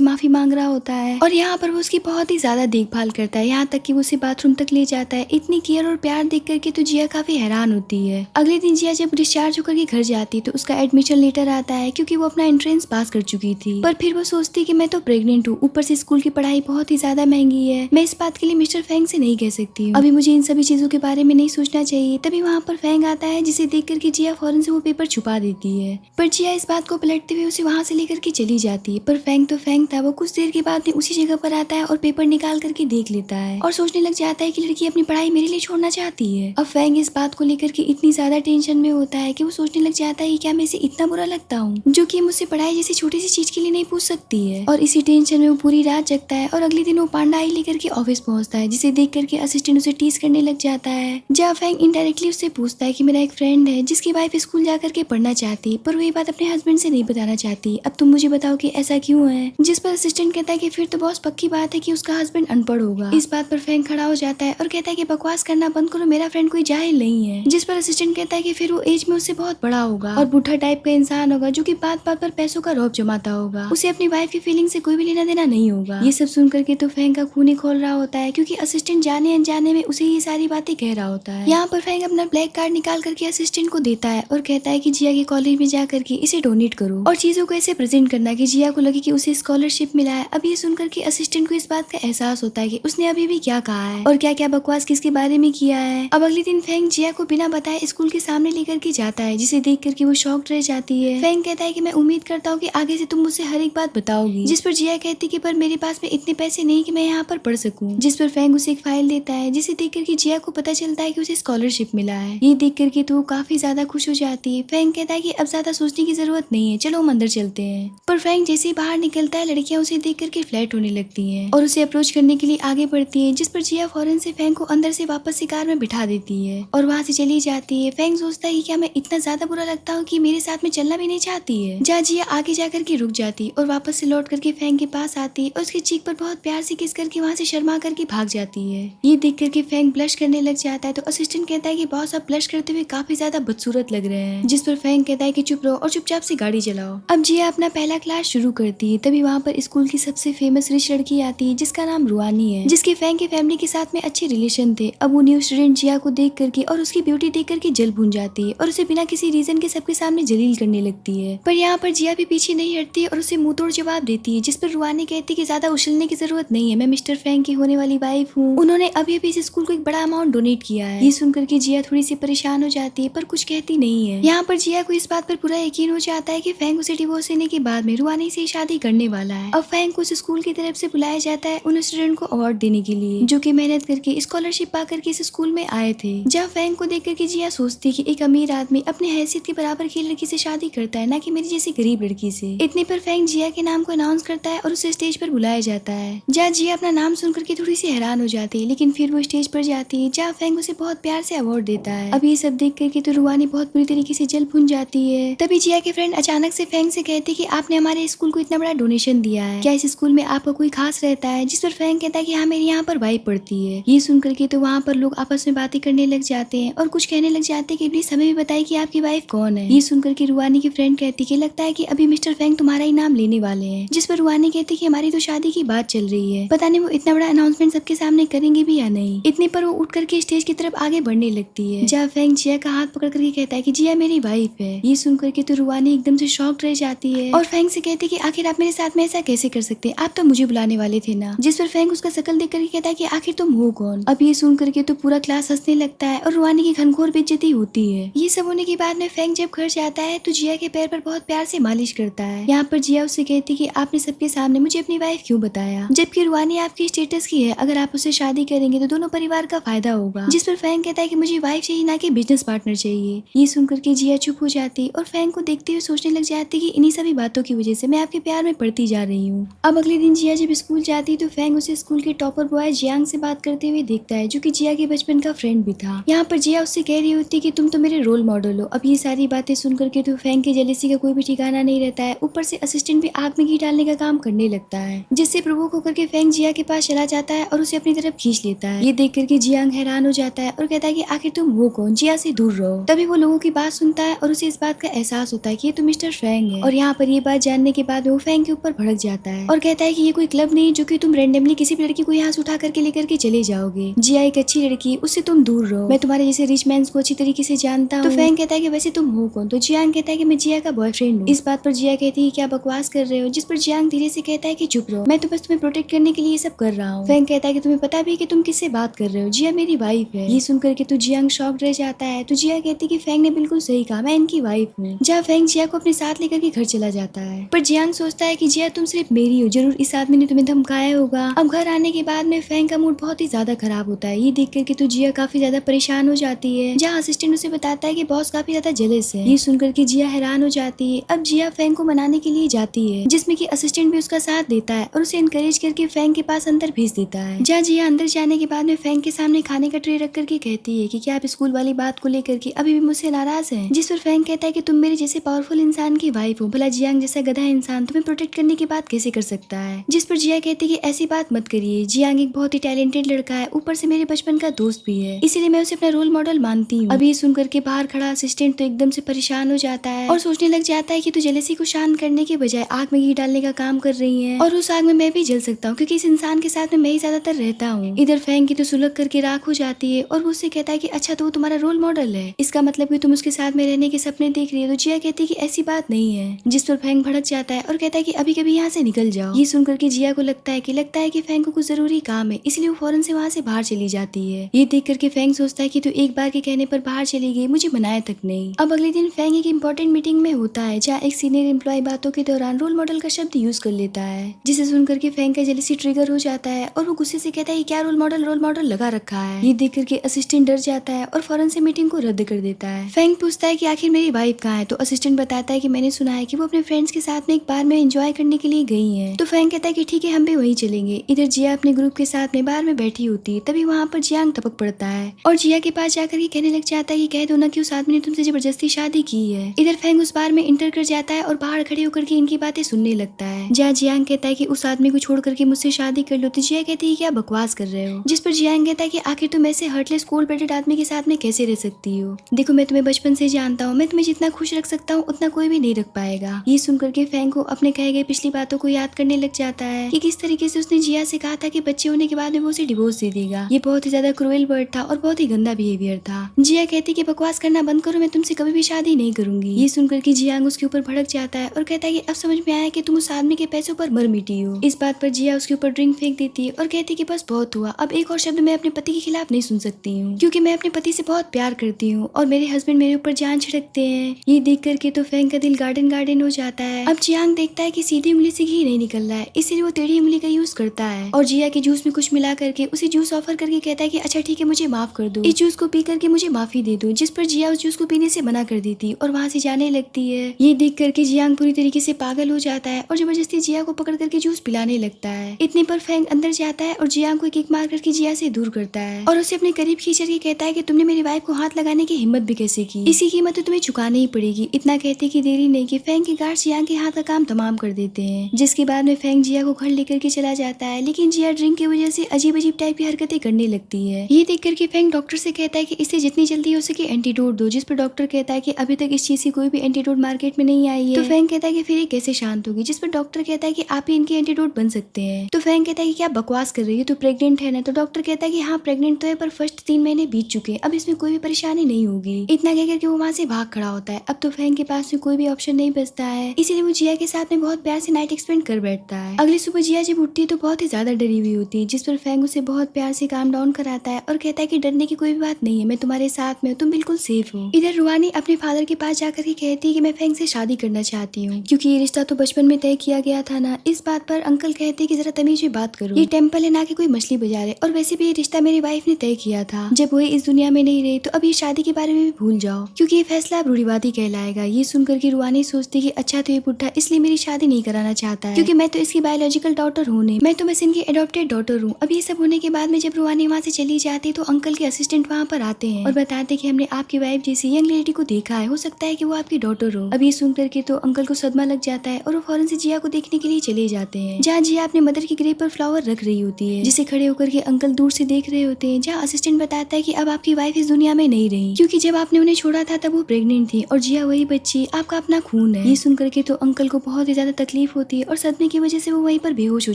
माफी मांग रहा होता है और यहाँ पर वो उसकी बहुत ही ज्यादा देखभाल करता है, यहाँ तक कि वो उसे बाथरूम तक ले जाता है। इतनी केयर और प्यार देख करके तो जिया काफी हैरान होती है। अगले दिन जिया जब डिस्चार्ज होकर के घर जाती तो उसका एडमिशन लेटर आता है, क्योंकि वो अपना एंट्रेंस पास कर चुकी थी। पर फिर वो सोचती कि मैं तो प्रेग्नेंट हूँ, ऊपर से स्कूल की पढ़ाई बहुत ही ज्यादा महंगी है, मैं इस बात के लिए मिस्टर फैंग से नहीं कह सकती हूँ, अभी मुझे इन सभी चीजों के बारे में नहीं सोचना चाहिए। तभी वहाँ पर फैंग आता है, जिसे देख करके जिया फौरन से वो पेपर छुपा देती है, पर जिया इस बात को पलटते हुए उसे वहाँ से लेकर के चली जाती है। पर फैंग तो फैंग था, वो कुछ देर के बाद में उसी जगह पर आता है और पेपर निकाल करके देख लेता है और सोचने लग जाता है कि लड़की अपनी पढ़ाई मेरे लिए छोड़ना चाहती है। अब फैंग इस बात को लेकर के इतनी ज्यादा टेंशन में होता है कि वो सोचने लग जाता है कि क्या मैं इसे इतना बुरा लगता हूँ जो कि मुझसे पढ़ाई जैसी छोटी सी चीज के लिए नहीं पूछ सकती है। और इसी टेंशन में वो पूरी रात जगता है और अगले दिन वो पांडा आई लेकर के ऑफिस पहुंचता है, जिसे देख करके असिस्टेंट उसे टीज करने लग जाता है। जहाँ फैंग इनडायरेक्टली उससे पूछता है कि मेरा एक फ्रेंड है जिसकी वाइफ स्कूल जा करके पढ़ना चाहती, पर वो ये बात अपने हस्बैंड से नहीं बताना चाहती। अब तुम मुझे बताओ कि ऐसा क्यों है? जिस पर असिस्टेंट कहता है कि फिर तो बहुत पक्की बात है कि उसका हस्बैंड अनपढ़ होगा। इस बात पर फैंग खड़ा हो जाता है और कहता है कि बकवास करना बंद करो, मेरा फ्रेंड कोई जाहिल नहीं है। जिस पर असिस्टेंट कहता है कि फिर वो एज में उससे बहुत बड़ा होगा और बूढ़ा टाइप का इंसान होगा, जो कि बात बात पर पैसों का रौब जमाता होगा, उसे अपनी वाइफ की फीलिंग से कोई भी लेना देना नहीं होगा। ये सब सुन करके तो फैंग का खून ही खोल रहा होता है, क्योंकि असिस्टेंट जाने अनजाने में उसे ये सारी बातें कह रहा होता है। यहाँ पर फैंग अपना ब्लैक कार्ड निकाल करके असिस्टेंट को देता है और कहता है कि जिया के कॉलेज में जा करके इसे डोनेट करो और चीजों को ऐसे प्रेजेंट करना कि जिया को लगे कि उसे स्कॉलरशिप मिला है। अब ये सुनकर के असिस्टेंट को इस बात का एहसास होता है कि उसने अभी भी क्या कहा है और क्या क्या बकवास किसके बारे में किया है। अब अगले दिन फैंग जिया को बिना बताए स्कूल के सामने लेकर के जाता है, जिसे देख करके वो शॉक्ड रह जाती है। फैंग कहता है कि मैं उम्मीद करता हूँ कि आगे से तुम मुझसे हर एक बात बताओगी। जिस पर जिया कहती कि पर मेरे पास में इतने पैसे नहीं कि मैं यहाँ पर पढ़ सकूँ। जिस पर फैंग उसे एक फाइल देता है, जिसे देख करके जिया को पता चलता है कि उसे स्कॉलरशिप मिला है। ये देख करके तो वो काफी ज्यादा खुश हो जाती है। फैंग कहता है कि अब ज्यादा सोचने की जरूरत नहीं है, चलो हम अंदर चलते हैं। पर फैंग जैसे ही बाहर निकलता है, लड़कियां उसे देख करके फ्लैट होने लगती हैं और उसे अप्रोच करने के लिए आगे बढ़ती है, जिस पर जिया फौरन से फैंग को अंदर से वापस से कार में बिठा देती है और वहाँ से चली जाती है। फैंग सोचता है कि क्या मैं इतना ज्यादा बुरा लगता हूँ कि मेरे साथ में चलना भी नहीं चाहती है। जहाँ जिया आगे जाकर के रुक जाती और वापस से लौट करके फैंग के पास आती और उसके चीक पर बहुत प्यार से किस करके वहाँ से शर्मा करके भाग जाती है। ये देख करके फैंग ब्लश करने लग जाता है, तो असिस्टेंट कहता है कि बॉस आप ब्लश करते हुए काफी ज्यादा बदसूरत लग रहे हैं। जिस पर फैंग कहता है कि चुप रहो और चुपचाप से गाड़ी चलाओ। अब जिया अपना पहला क्लास शुरू करती है, तभी वहाँ पर स्कूल की सबसे फेमस रिच लड़की आती है, जिसका नाम रुआनी है, जिसके फैंग के फैमिली के साथ में अच्छे रिलेशन थे। अब वो न्यू स्टूडेंट जिया को देख करके और उसकी ब्यूटी देख करके जल भून जाती है और उसे बिना किसी रीजन के सबके सामने जलील करने लगती है। पर यहाँ पर जिया भी पीछे नहीं हटती और उसे मुंह तोड़ जवाब देती है, जिस पर रुआनी कहती है कि ज्यादा उछलने की जरूरत नहीं है, मैं मिस्टर फैंग की होने वाली वाइफ हूँ, उन्होंने अभी अभी इस स्कूल को एक बड़ा अमाउंट डोनेट किया है। ये सुनकर के जिया थोड़ी सी परेशान हो जाती है, पर कुछ कहती नहीं है। यहाँ पर जिया को इस बात पर पूरा यकीन हो जाता है कि फैंग उसे डिवोर्स देने के बाद में रुआनी से शादी करने वाला है। अब फैंग को स्कूल की तरफ से बुलाया जाता है उन स्टूडेंट को अवार्ड देने के लिए, जो कि मेहनत करके स्कॉलरशिप पा करके इस स्कूल में आए थे। जहाँ फैंग को देख करके जिया सोचती कि एक अमीर आदमी अपने हैसियत के बराबर की लड़की से शादी करता है, ना कि मेरी जैसी गरीब लड़की से। इतने पर फैंग जिया के नाम को अनाउंस करता है और उसे स्टेज पर बुलाया जाता है। जहाँ जिया अपना नाम सुनकर के थोड़ी सी हैरान हो जाती है, लेकिन फिर वो स्टेज पर जाती है, जहाँ फैंग उसे बहुत प्यार से अवार्ड देता है। अब ये सब देख करके तो रुआनी बहुत बुरी तरीके से जल भुन जाती है। तभी जिया के फ्रेंड अचानक से फैंग से कहते कि आपने हमारे स्कूल को इतना बड़ा डोनेशन दिया है, क्या इस स्कूल में आपका कोई खास रहता है? जिस पर फैंग कहता है कि हाँ, मेरी यहाँ पर वाइफ पढ़ती है। ये सुन करके तो वहाँ पर लोग आपस में बातें करने लग जाते हैं और कुछ कहने लग जाते हैं कि प्लीज हमें भी बताइए कि आपकी वाइफ कौन है। ये सुनकर के रुआनी की फ्रेंड कहती कि लगता है कि अभी मिस्टर फैंग तुम्हारा ही नाम लेने वाले हैं। जिस पर रुआनी कहती कि हमारी तो शादी की बात चल रही है, पता नहीं वो इतना बड़ा अनाउंसमेंट सबके सामने करेंगे भी या नहीं। इतने पर वो उठ करके स्टेज की तरफ आगे बढ़ने लगती है, जहाँ फैंग जिया का हाथ पकड़ करके कहता है कि जिया मेरी वाइफ है। ये सुनकर के तो रुआनी एकदम से शॉक्ड रह जाती है और फैंग से कहती कि आखिर आप मेरे साथ में ऐसा कैसे कर सकते, आप तो मुझे बुलाने वाले थे ना। जिस पर फैंग उसका शकल देख करके कहता है कि आखिर तुम हो कौन। अब ये सुन करके तो पूरा क्लास हंसने लगता है और रुआनी की घनघोर बेइज्जती होती है। ये सब होने के बाद में फैंग जब घर जाता है तो जिया के पैर पर बहुत प्यार से मालिश करता है। यहाँ पर जिया उससे कहती कि आपने सबके सामने मुझे अपनी वाइफ क्यों बताया, जबकि रुआनी आपकी स्टेटस की है, अगर आप उससे शादी करेंगे तो दोनों परिवार का फायदा होगा। जिस पर फैंग कहता है कि मुझे वाइफ चाहिए, ना कि बिजनेस पार्टनर चाहिए। ये सुनकर के जिया चुप हो जाती और फैंग को देखते हुए सोचने लग जाती है कि इन्हीं सभी बातों की वजह से मैं आपके प्यार में पड़ती जा रही हूँ। अब अगले दिन जिया जब स्कूल जाती है तो फैंग उसे स्कूल के टॉपर बॉय जियांग से बात करते हुए देखता है, जो कि जिया के बचपन का फ्रेंड भी था। यहाँ पर जिया उससे कह रही होती है कि तुम तो मेरे रोल मॉडल हो। अब ये सारी बातें सुन करके तो फैंग की जेलसी का कोई भी ठिकाना नहीं रहता है। ऊपर से असिस्टेंट भी आग में घी डालने का काम करने लगता है, जिससे प्रवोक होकर के फैंग जिया के पास चला जाता है और उसे अपनी तरफ खींच लेता है। ये देख करके जियांग हैरान हो जाता है और कहता है कि आखिर तुम वो कौन, जिया से दूर रहो। तभी वो लोगों की बात सुनता है और उसे इस बात का एहसास होता है कि ये तो मिस्टर फैंग है। और यहाँ पर ये बात जानने के बाद वो फैंग के ऊपर भड़क जाता है और कहता है कि ये कोई क्लब नहीं जो कि तुम रेंडमली किसी भी लड़की को यहाँ से उठा करके लेकर के चले जाओगे। जिया एक अच्छी लड़की, उससे तुम दूर रहो। मैं तुम्हारे जैसे रिच मैन को अच्छी तरीके से जानता हूँ। तो फैंग कहता है कि वैसे तुम हो कौन? तो जियांग कहता है कि मैं जिया का बॉयफ्रेंड हूँ। इस बात पर जिया कहती है क्या बकवास कर रहे हो, जिस पर जियांग धीरे से कहता है कि चुप रहो, मैं तो बस तुम्हें प्रोटेक्ट करने के लिए ये सब कर रहा हूँ। फैंग कहता है कि तुम्हें पता भी है कि तुम किससे बात कर रहे हो, जिया मेरी वाइफ है। ये सुनकर के तो जियांग शॉक्ड रह जाता है। तो जिया कहती है कि फैंग ने बिल्कुल सही कहा, मैं इनकी वाइफ हूँ। जहाँ फैंग जिया को अपने साथ लेकर के घर चला जाता है, पर जियांग सोचता है कि जिया तुम सिर्फ मेरी हो, जरूर इस आदमी ने तुम्हें धमकाया होगा। अब घर आने के बाद में फैंग का मूड बहुत ही ज्यादा खराब होता है। ये देख करके तो जिया काफी ज्यादा परेशान हो जाती है। जहाँ असिस्टेंट उसे बताता है कि बॉस काफी ज्यादा जेलस है। ये सुनकर के जिया हैरान हो जाती है। अब जिया फैंग को मनाने के लिए जाती है, जिसमें कि असिस्टेंट भी उसका साथ देता है और उसे इनकरेज करके फैंग के पास अंदर भेज देता है। जहाँ जिया अंदर जाने के बाद में फैंग के सामने खाने का ट्रे रख करके कहती है कि क्या आप स्कूल वाली बात को लेकर के अभी भी मुझसे नाराज हैं? जिस पर फैंग कहता है कि तुम मेरे जैसे पावरफुल इंसान की वाइफ हो, भला जियांग जैसा गधा इंसान तुम्हें प्रोटेक्ट करने की बात कैसे कर सकता है? जिस पर जिया कहती है कि ऐसी बात मत करिए, जियांग एक बहुत ही टैलेंटेड लड़का है, ऊपर से मेरे बचपन का दोस्त भी है, इसीलिए मैं उसे अपना रोल मॉडल मानती हूँ। अभी सुनकर के बाहर खड़ा असिस्टेंट तो एकदम से परेशान हो जाता है और सोचने लग जाता है कि तू जेलसी को शांत करने के बजाय आग में घी डालने का काम कर रही है, और उस आग में मैं भी जल सकता हूँ क्योंकि इस इंसान के साथ में मैं ही ज्यादातर रहता हूँ। इधर फैंग की तो सुलग करके राख हो जाती है और वो उससे कहता है कि अच्छा तो वो तुम्हारा रोल मॉडल है, इसका मतलब कि तुम उसके साथ में रहने के सपने देख रही है। तो जिया कहती है कि ऐसी बात नहीं है, जिस पर फैंग भड़क जाता है और कहता है कि अभी कभी यहाँ से निकल जाओ। ये सुनकर के जिया को लगता है कि फैंग को कुछ जरूरी काम है, इसलिए वो फौरन से वहाँ से बाहर चली जाती है। ये देख करके फैंग सोचता है कि तू एक बार के कहने पर बाहर चली गई, मुझे मनाया तक नहीं। अब अगले दिन फैंग एक इंपॉर्टेंट मीटिंग में होता है, जहाँ एक सीनियर एम्प्लॉय बातों के दौरान रोल मॉडल का शब्द यूज कर लेता है, जिसे सुनकर के फैंग का जेलसी ट्रिगर हो जाता है और वो गुस्से से कहता है क्या रोल मॉडल लगा रखा है। ये देख करके असिस्टेंट डर जाता है और फौरन से मीटिंग को रद्द कर देता है। फैंग पूछता है कि आखिर मेरी वाइफ कहाँ है? तो असिस्टेंट बताता है कि मैंने सुना है कि वो अपने फ्रेंड्स के साथ में एक बार में एंजॉय करने के लिए गई है। तो फैंग कहता है कि ठीक है, हम भी वहीं चलेंगे। इधर जिया अपने ग्रुप के साथ में बार में बैठी होती है, तभी वहाँ पर जियांग टपक पड़ता है और जिया के पास जाकर के कहने लग जाता है कि कह दो ना कि उस आदमी ने तुमसे जबरदस्ती शादी की है। इधर फैंग उस बार में इंटर कर जाता है और बाहर खड़े होकर के इनकी बातें सुनने लगता है। जहाँ जियांग कहता है कि उस आदमी को छोड़ करके मुझसे शादी कर लो, तो जिया कहती है क्या बकवास कर रहे हो? जिस पर जियांग कहता है कि आखिर तुम ऐसे हर्टलेस कोल्ड ब्लडेड आदमी के साथ में कैसे रह सकती हो? देखो मैं तुम्हें बचपन से जानता हूँ, मैं तुम्हें जितना खुश रख सकता हूँ उतना कोई भी नहीं रख पाएगा। ये सुनकर के फैंग को अपने कहे गए पिछली बातों को याद करने लग जाता है कि किस तरीके से उसने जिया से कहा था कि बच्चे होने के बाद में वो उसे डिवोर्स दे देगा। ये बहुत ही ज्यादा क्रूएल वर्ड था और बहुत ही गंदा बिहेवियर था। जिया कहती कि बकवास करना बंद करो, मैं तुमसे कभी भी शादी नहीं करूंगी। ये सुनकर के जियांग उसके ऊपर भड़क जाता है और कहता है कि अब समझ में आया कि तुम उस आदमी के पैसों पर मर मिटी हो। इस बात पर जिया उसके ऊपर ड्रिंक फेंक देती है और कहती कि बस बहुत हुआ, अब एक और शब्द मैं अपने पति के खिलाफ नहीं सुन सकती हूँ, क्योंकि मैं अपने पति से बहुत प्यार करती हूँ और मेरे हस्बैंड मेरे ऊपर जान छिड़कते हैं। ये देख करके तो फैंग का दिल गार्डन हो जाता है। अब जियांग देखता है कि सीधी उंगली से घी नहीं निकल रहा है, इसलिए वो टेढ़ी उंगली का यूज करता है और जिया के जूस में कुछ मिला करके उसे जूस ऑफर करके कहता है कि अच्छा ठीक है, मुझे माफ कर दो, इस जूस को पी करके मुझे माफी दे दो। जिस पर जिया उस जूस को पीने से मना कर देती और वहाँ से जाने लगती है। ये देख करके जियांग पूरी तरीके से पागल हो जाता है और जबरदस्ती जिया को पकड़ करके जूस पिलाने लगता है। इतने पर फैंग अंदर जाता है और जियांग को किक मार करके जिया से दूर करता है और उसे अपने करीब खींच करके कहता है कि तुमने मेरी वाइफ को हाथ लगाने की हिम्मत भी कैसे की, इसकी कीमत तो तुम्हें चुकानी ही पड़ेगी। इतना कहते कि देरी नहीं कि फैंग के गार्ड जियांग के हाथ का काम तमाम कर देते हैं, जिसके बाद में फैंग जिया को घर लेकर के चला जाता है। लेकिन जिया ड्रिंक की वजह से अजीब अजीब टाइप की हरकतें करने लगती है। ये देख करके फैंग डॉक्टर से कहता है कि इसे जितनी जल्दी हो सके एंटीडोट दो, जिस पर डॉक्टर कहता है कि अभी तक इस चीज की कोई भी एंटीडोट मार्केट में नहीं आई है। तो फैंग कहता है कि फिर ये कैसे शांत होगी, जिस पर डॉक्टर कहता है कि आप ही इनके एंटीडोट बन सकते हैं। तो फैंग कहता है कि क्या बकवास कर रही है, तो प्रेग्नेंट है ना? तो डॉक्टर कहता है कि हाँ प्रेग्नेंट तो है, पर फर्स्ट 3 महीने बीत चुके हैं, अब इसमें कोई भी परेशानी नहीं होगी। इतना कह करके वो वहाँ से भाग खड़ा होता है। अब तो फैंग के पास में कोई भी ऑप्शन नहीं बचता है, इसीलिए वो जिया के साथ में बहुत प्यार से नाइट एक्सपेंड कर बैठता है। अगली सुबह जिया जब उठती है तो बहुत ही ज्यादा डरी हुई होती है, जिस पर फैंग उसे बहुत प्यार से काम डाउन कराता है और कहता है कि डरने की कोई बात नहीं है, मैं तुम्हारे साथ में हूँ, तुम बिल्कुल सेफ हो। इधर रुआनी अपने फादर के पास जाकर के कहती है कि मैं फैंग से शादी करना चाहती हूँ, क्योंकि ये रिश्ता तो बचपन में तय किया गया था ना। इस बात पर अंकल कहते हैं कि जरा तमीज में बात करो, ये टेम्पल है ना कि कोई मछली बाजार है, और वैसे भी ये रिश्ता मेरी वाइफ ने तय किया था जब वो इस दुनिया में नहीं रही, तो अब ये शादी के बारे में भी भूल जाओ, क्योंकि ये फैसला अब रूढ़िवादी कहलाता कहलाएगा। ये सुनकर के रुहानी सोचती कि अच्छा तो ये बुढ़ा इसलिए मेरी शादी नहीं कराना चाहता है क्योंकि मैं तो इसकी बायोलॉजिकल डॉटर हूँ नहीं, मैं तो बस इनकी एडॉप्टेड डॉटर हूँ। अब ये सब होने के बाद में जब रुहानी वहाँ से चली जाती तो अंकल के असिस्टेंट वहाँ पर आते हैं और बताते कि हमने आपकी वाइफ जैसी यंग लेडी को देखा है, हो सकता है कि वो आपकी डॉटर हो। अब ये सुनकर के तो अंकल को सदमा लग जाता है और वो फौरन से जिया को देखने के लिए चले जाते हैं, जहाँ जिया अपने मदर की ग्रेव पर फ्लावर रख रही होती है, जिसे खड़े होकर के अंकल दूर से देख रहे होते हैं। जहाँ असिस्टेंट बताता है कि अब आपकी वाइफ इस दुनिया में नहीं रही क्योंकि जब आपने उन्हें छोड़ा था तब वो प्रेग्नेंट थी और जिया वही बच्ची आपका अपना खून है। ये सुनकर के तो अंकल को बहुत ही ज्यादा तकलीफ होती है और सदमे की वजह से वो वहीं पर बेहोश हो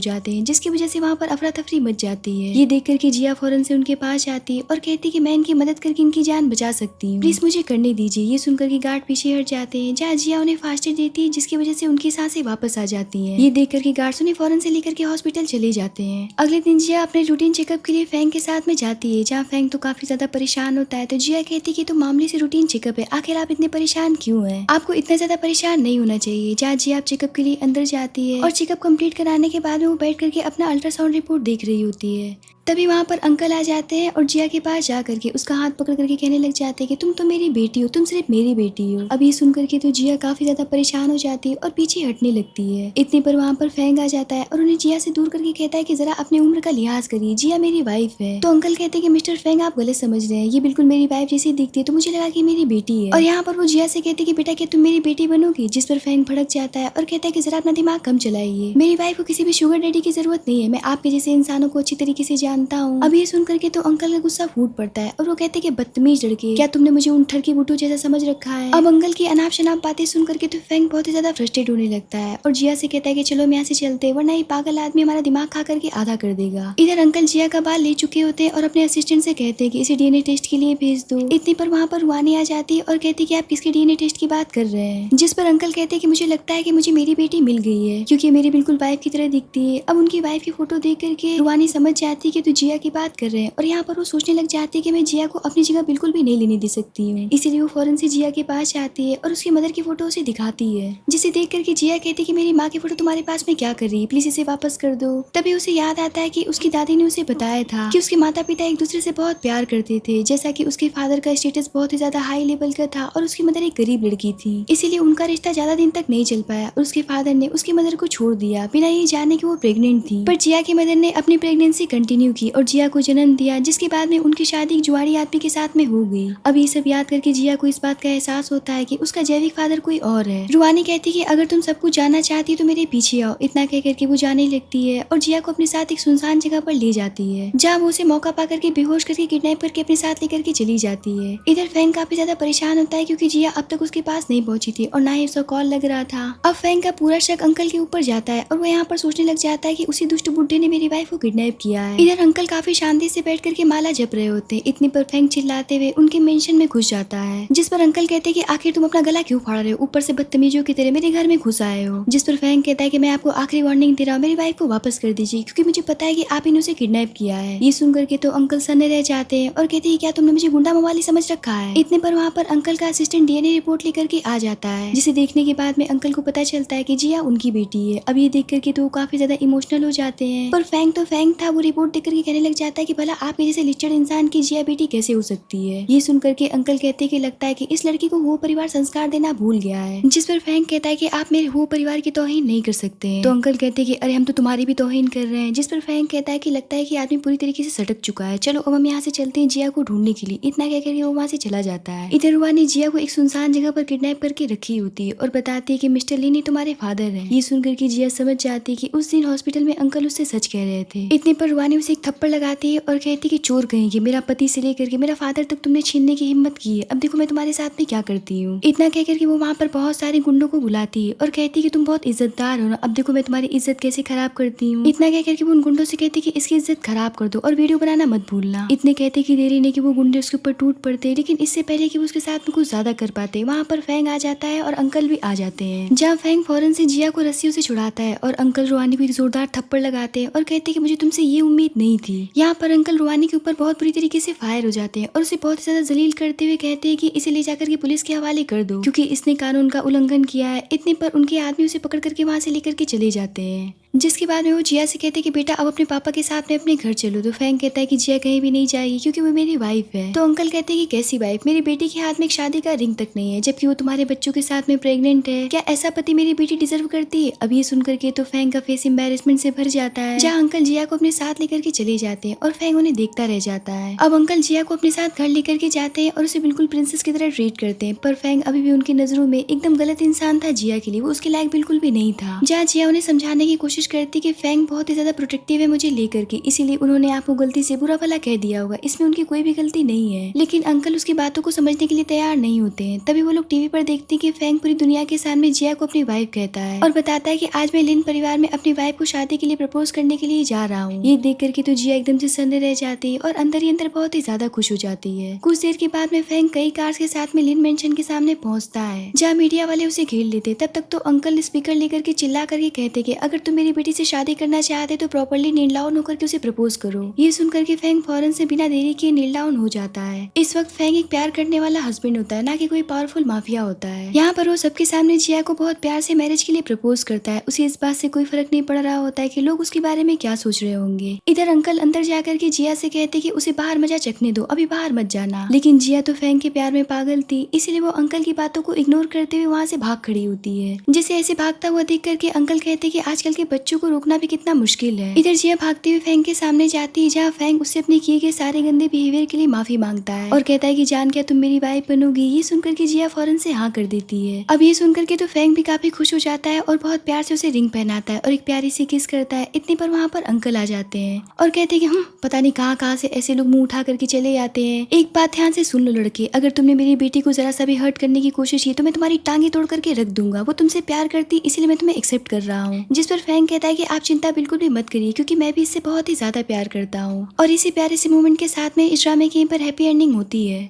जाते हैं, जिसकी वजह से वहाँ पर अफरा तफरी मच जाती है। ये देख करके जिया फौरन से उनके पास आती है और कहती कि मैं इनकी मदद करके इनकी जान बचा सकती हूँ, प्लीज मुझे करने दीजिए। ये सुनकर के गार्ड पीछे हट जाते हैं, जहाँ जिया उन्हें फास्ट एड देती है, जिसकी वजह से उनकी सांसें वापस आ जाती है। ये देख करके गार्ड्स उन्हें फौरन से लेकर के हॉस्पिटल चले जाते हैं। अगले दिन जिया अपने रूटीन चेकअप के लिए फैंग के साथ में जाती है, जहाँ फैंग तो काफी ज्यादा परेशान होता है। तो जिया कहती कि तो मामूली से रूटीन चेकअप है, आखिर आप इतने परेशान क्यों हैं? आपको इतना ज्यादा परेशान नहीं होना चाहिए। जहाँ जिया आप चेकअप के लिए अंदर जाती है और चेकअप कंप्लीट कराने के बाद में वो बैठ करके अपना अल्ट्रासाउंड रिपोर्ट देख रही होती है। तभी वहाँ पर अंकल आ जाते हैं और जिया के पास जा करके उसका हाथ पकड़ करके कहने लग जाते हैं कि तुम तो मेरी बेटी हो, तुम सिर्फ मेरी बेटी हो। अब ये सुन करके तो जिया काफी ज्यादा परेशान हो जाती है और पीछे हटने लगती है। इतने पर वहाँ पर फैंग आ जाता है और उन्हें जिया से दूर करके कहता है कि जरा अपनी उम्र का लिहाज करिए, जिया मेरी वाइफ है। तो अंकल कहते हैं कि मिस्टर फैंग आप गलत समझ रहे हैं, ये बिल्कुल मेरी वाइफ जैसी दिखती है, तो मुझे लगा कि मेरी बेटी है। और यहाँ पर वो जिया से कहते कि बेटा क्या तुम मेरी बेटी बनोगी, जिस पर फैंग भड़क जाता है और कहता है कि जरा अपना दिमाग कम चलाइए, मेरी वाइफ को किसी भी शुगर डैडी की जरूरत नहीं है, मैं आपके जैसे इंसानों को अच्छी तरीके से जानता हूँ। अब ये सुन करके तो अंकल का गुस्सा फूट पड़ता है और वो कहते हैं कि बदतमीज लड़के, क्या तुमने मुझे उन ठरकी बुटू जैसा समझ रखा है। अब अंकल की अनाप शनाप बातें सुन करके तो फैंग बहुत ही ज्यादा फ्रस्ट्रेट होने लगता है और जिया से कहता है कि चलो हम यहाँ से चलते, वरना ये पागल आदमी हमारा दिमाग खा करके आधा कर देगा। इधर अंकल जिया का बाल ले चुके होते हैं और अपने असिस्टेंट से कहते हैं कि इसे डीएनए टेस्ट के लिए भेज दो। इतने पर वहाँ पर रुहानी आ जाती है और कहती है कि आप किसके डीएनए टेस्ट की बात कर रहे हैं, जिस पर अंकल कहते हैं कि मुझे लगता है कि मुझे मेरी बेटी मिल गई है क्योंकि मेरी बिल्कुल वाइफ की तरह दिखती है। अब उनकी वाइफ की फोटो देख करके रुहानी समझ जाती है कि तो जिया की बात कर रहे हैं और यहाँ पर सोचने लग जाती है कि मैं जिया को अपनी जगह बिल्कुल भी नहीं लेने दे सकती हूँ। इसीलिए वो फौरन से जिया के पास आती है और उसकी मदर की फोटो उसे दिखाती है, जिसे देख करके जिया कहती है कि मेरी माँ की फोटो तुम्हारे पास में क्या कर रही है, प्लीज इसे वापस कर दो। तभी उसे याद आता है कि उसकी दादी ने उसे बताया था कि उसके माता पिता एक दूसरे से बहुत प्यार करते थे, जैसा कि उसके फादर का स्टेटस बहुत ही ज्यादा हाई लेवल का था और उसकी मदर एक गरीब लड़की थी, इसीलिए उनका रिश्ता ज्यादा दिन तक नहीं चल पाया और उसके फादर ने उसकी मदर को छोड़ दिया बिना ये जाने कि वो प्रेग्नेंट थी। पर जिया की मदर ने अपनी प्रेगनेंसी कंटिन्यू की और जिया को जन्म दिया, जिसके बाद में उनकी शादी एक जुआरी आदमी के साथ में हो गई। अब ये सब याद करके जिया को इस बात का एहसास होता है कि उसका जैविक फादर कोई और है। रुहानी कहती है कि अगर तुम सब कुछ जानना चाहती हो तो मेरे पीछे आओ। इतना कह करके वो जाने लगती है और जिया को अपने साथ एक सुनसान जगह पर ले जाती है, जहाँ वो उसे मौका पा करके बेहोश करके किडनैप करके अपने साथ लेकर के चली जाती है। इधर फैंग काफी ज्यादा परेशान होता है क्योंकि जिया अब तक उसके पास नहीं पहुंची थी और ना ही उसका कॉल लग रहा था। अब फैंग का पूरा शक अंकल के ऊपर जाता है और वो यहाँ पर सोचने लग जाता है कि उसी दुष्ट बुड्ढे ने मेरी वाइफ को किडनैप किया है। इधर अंकल काफी शांति से बैठ करके माला जप रहे होते हैं। इतने पर फैंग चिल्लाते हुए उनके मेंशन में घुस जाता है, जिस पर अंकल कहते हैं कि आखिर तुम अपना गला क्यों फाड़ रहे हो, ऊपर से बदतमीजों की तरह मेरे घर में घुस आए हो। जिस पर फैंग कहता है कि मैं आपको आखिरी वार्निंग दे रहा हूँ, मेरी वाइफ को वापस कर दीजिए क्योंकि मुझे पता है कि आप इन्हों से किडनैप किया है। ये सुन करके तो अंकल सन्ने रह जाते हैं और कहते हैं क्या तुमने मुझे गुंडा मवाली समझ रखा है। इतने पर वहाँ पर अंकल का असिस्टेंट डीएनए रिपोर्ट लेकर के आ जाता है, जिसे देखने के बाद में अंकल को पता चलता है कि जिया उनकी बेटी है। अब ये देख करके तो काफी ज्यादा इमोशनल हो जाते हैं, पर फैंग तो फैंग था, वो रिपोर्ट देख करके कहने लग जाता है कि भला आपके जैसे लिस्टेड इंसान की जिया बेटी कैसे हो सकती है। ये सुन करके अंकल कहते हैं कि लगता है कि इस लड़की को वो परिवार संस्कार देना भूल गया है। जिस पर फैंग कहता है कि आप मेरे वो परिवार की तौहीन नहीं कर सकते हैं। तो अंकल कहते हैं कि अरे हम तो तुम्हारी भी तौहीन कर रहे हैं। जिस पर फैंग कहता है कि लगता है कि आदमी पूरी तरीके से सटक चुका है, चलो अब हम यहाँ से चलते हैं जिया को ढूंढने के लिए। इतना कहकर वो वहाँ से चला जाता है। इधर रुआ ने जिया को एक सुनसान जगह पर किडनैप करके रखी होती है और बताती है कि मिस्टर ली तुम्हारे फादर है। ये सुनकर के जिया समझ जाती है कि उस दिन हॉस्पिटल में अंकल उससे सच कह रहे थे। इतने पर रुहानी उसे एक थप्पड़ लगाती है और कहती है कि चोर कहेंगे, मेरा पति से लेकर के मेरा फादर तक तुमने छीनने की हिम्मत की है, अब देखो मैं तुम्हारे साथ में क्या करती हूँ। इतना कहकर के वो वहाँ पर बहुत सारे गुंडों को बुलाती है और कहती है कि तुम बहुत इज्जतदार हो ना, अब देखो मैं तुम्हारी इज्जत कैसे खराब करती हूँ। इतना कहकर के वो उन गुंडों से कहती है कि इसकी इज्जत खराब कर दो और वीडियो बनाना मत भूलना। इतने कहते कि देरी नहीं कि वो गुंडे उसके ऊपर टूट पड़ते, लेकिन इससे पहले कि वो उसके साथ में कुछ ज्यादा कर पाते वहाँ पर फैंग आ जाता है और अंकल भी आ जाते हैं, जहाँ फैंग फौरन से जिया को रस्सियों से छुड़ाता है और अंकल रुहानी को एक जोरदार थप्पड़ लगाते हैं और कहते हैं कि मुझे तुमसे ये उम्मीद नहीं थी। यहाँ पर अंकल रुहानी के ऊपर बहुत बुरी तरीके से फायर हो जाते हैं और उसे बहुत ज्यादा जलील करते हुए कहते हैं कि इसे ले जाकर के पुलिस के हवाले कर दो क्योंकि इसने कानून का उल्लंघन किया है। इतने पर उनके आदमी उसे पकड़ करके वहाँ से लेकर के चले जाते हैं। जिसके बाद में वो जिया से कहते हैं कि बेटा अब अपने पापा के साथ में अपने घर चलो। तो फैंग कहता है कि जिया कहीं भी नहीं जाएगी क्योंकि वो मेरी वाइफ है। तो अंकल कहते हैं कि कैसी वाइफ, मेरी बेटी के हाथ में एक शादी का रिंग तक नहीं है, जबकि वो तुम्हारे बच्चों के साथ में प्रेग्नेंट है। क्या ऐसा पति मेरी बेटी डिजर्व करती है? अब ये सुनकर के तो फैंग का फेस एम्बेरसमेंट से भर जाता है, जहाँ अंकल जिया को अपने साथ लेकर के चले जाते हैं और फैंग उन्हें देखता रह जाता है। अब अंकल जिया को अपने साथ घर लेकर के जाते हैं और उसे बिल्कुल प्रिंसेस की तरह ट्रीट करते हैं, पर फैंग अभी भी उनकी नजरों में एकदम गलत इंसान था जिया के लिए, वो उसके लायक बिल्कुल भी नहीं था। जहाँ जिया उन्हें समझाने की कोशिश करती कि फैंग बहुत ही ज्यादा प्रोटेक्टिव है मुझे लेकर के, इसीलिए उन्होंने आपको गलती से बुरा भला कह दिया होगा, इसमें उनकी कोई भी गलती नहीं है। लेकिन अंकल उसकी बातों को समझने के लिए तैयार नहीं होते हैं। तभी वो लोग टीवी पर देखते हैं कि फैंग पूरी दुनिया के सामने जिया को अपनी वाइफ कहता है और बताता है कि आज मैं लिन परिवार में अपनी वाइफ को शादी के लिए प्रपोज करने के लिए जा रहा हूँ। ये देख करके तो जिया एकदम से सन्ने रह जाती है और अंदर ही अंदर बहुत ही ज्यादा खुश हो जाती है। कुछ देर के बाद में फैंग कई कार्स के साथ में लिन मेंशन के सामने पहुंचता है, जहाँ मीडिया वाले उसे घेर लेते। तब तक तो अंकल स्पीकर लेकर के चिल्ला करके कहते कि अगर तुम मेरी बेटी से शादी करना चाहते तो प्रॉपर्ली नील डाउन होकर के उसे प्रपोज करो। ये सुनकर के फैंग फौरन से बिना देरी किए नील डाउन हो जाता है। इस वक्त फैंग एक प्यार करने वाला हस्बैंड होता है, ना कि कोई पावरफुल माफिया होता है। यहाँ पर वो सबके सामने जिया को बहुत प्यार से मैरिज के लिए प्रपोज करता है। उसे इस बात से कोई फर्क नहीं पड़ रहा होता है कि लोग उसके बारे में क्या सोच रहे होंगे। इधर अंकल अंदर जाकर के जिया से कहते कि उसे बाहर मजा चखने दो, अभी बाहर मत जाना। लेकिन जिया तो फैंग के प्यार में पागल थी, इसीलिए वो अंकल की बातों को इग्नोर करते हुए वहाँ से भाग खड़ी होती है। जिसे ऐसे भागता हुआ देख करके अंकल कहते कि आजकल के बच्चों को रोकना भी कितना मुश्किल है। इधर जिया भागते हुए फैंग के सामने जाती है, जहाँ फैंग उससे अपने किए गए सारे गंदे बिहेवियर के लिए माफी मांगता है और कहता है कि जान क्या तुम मेरी वाइफ बनोगी। ये सुनकर के जिया फौरन से हाँ कर देती है। अब ये सुनकर के तो फैंग भी काफी खुश हो जाता है और बहुत प्यार से उसे रिंग पहनाता है और एक प्यारी सी किस करता है। इतने पर वहाँ पर अंकल आ जाते हैं और कहते हैं कि हम पता नहीं कहाँ से ऐसे लोग मुंह उठा करके चले जाते हैं। एक बात ध्यान से सुन लो लड़के, अगर तुमने मेरी बेटी को जरा सा भी हर्ट करने की कोशिश की तो मैं तुम्हारी टांगे तोड़ करके रख दूंगा। वो तुमसे प्यार करती इसलिए मैं तुम्हें एक्सेप्ट कर रहा हूँ। जिस पर फैंग कहता है कि आप चिंता बिल्कुल भी मत करिए, क्योंकि मैं भी इससे बहुत ही ज्यादा प्यार करता हूँ। और इसी प्यारे से मोमेंट के साथ में इस ड्रामे की यहीं पर हैप्पी एंडिंग होती है।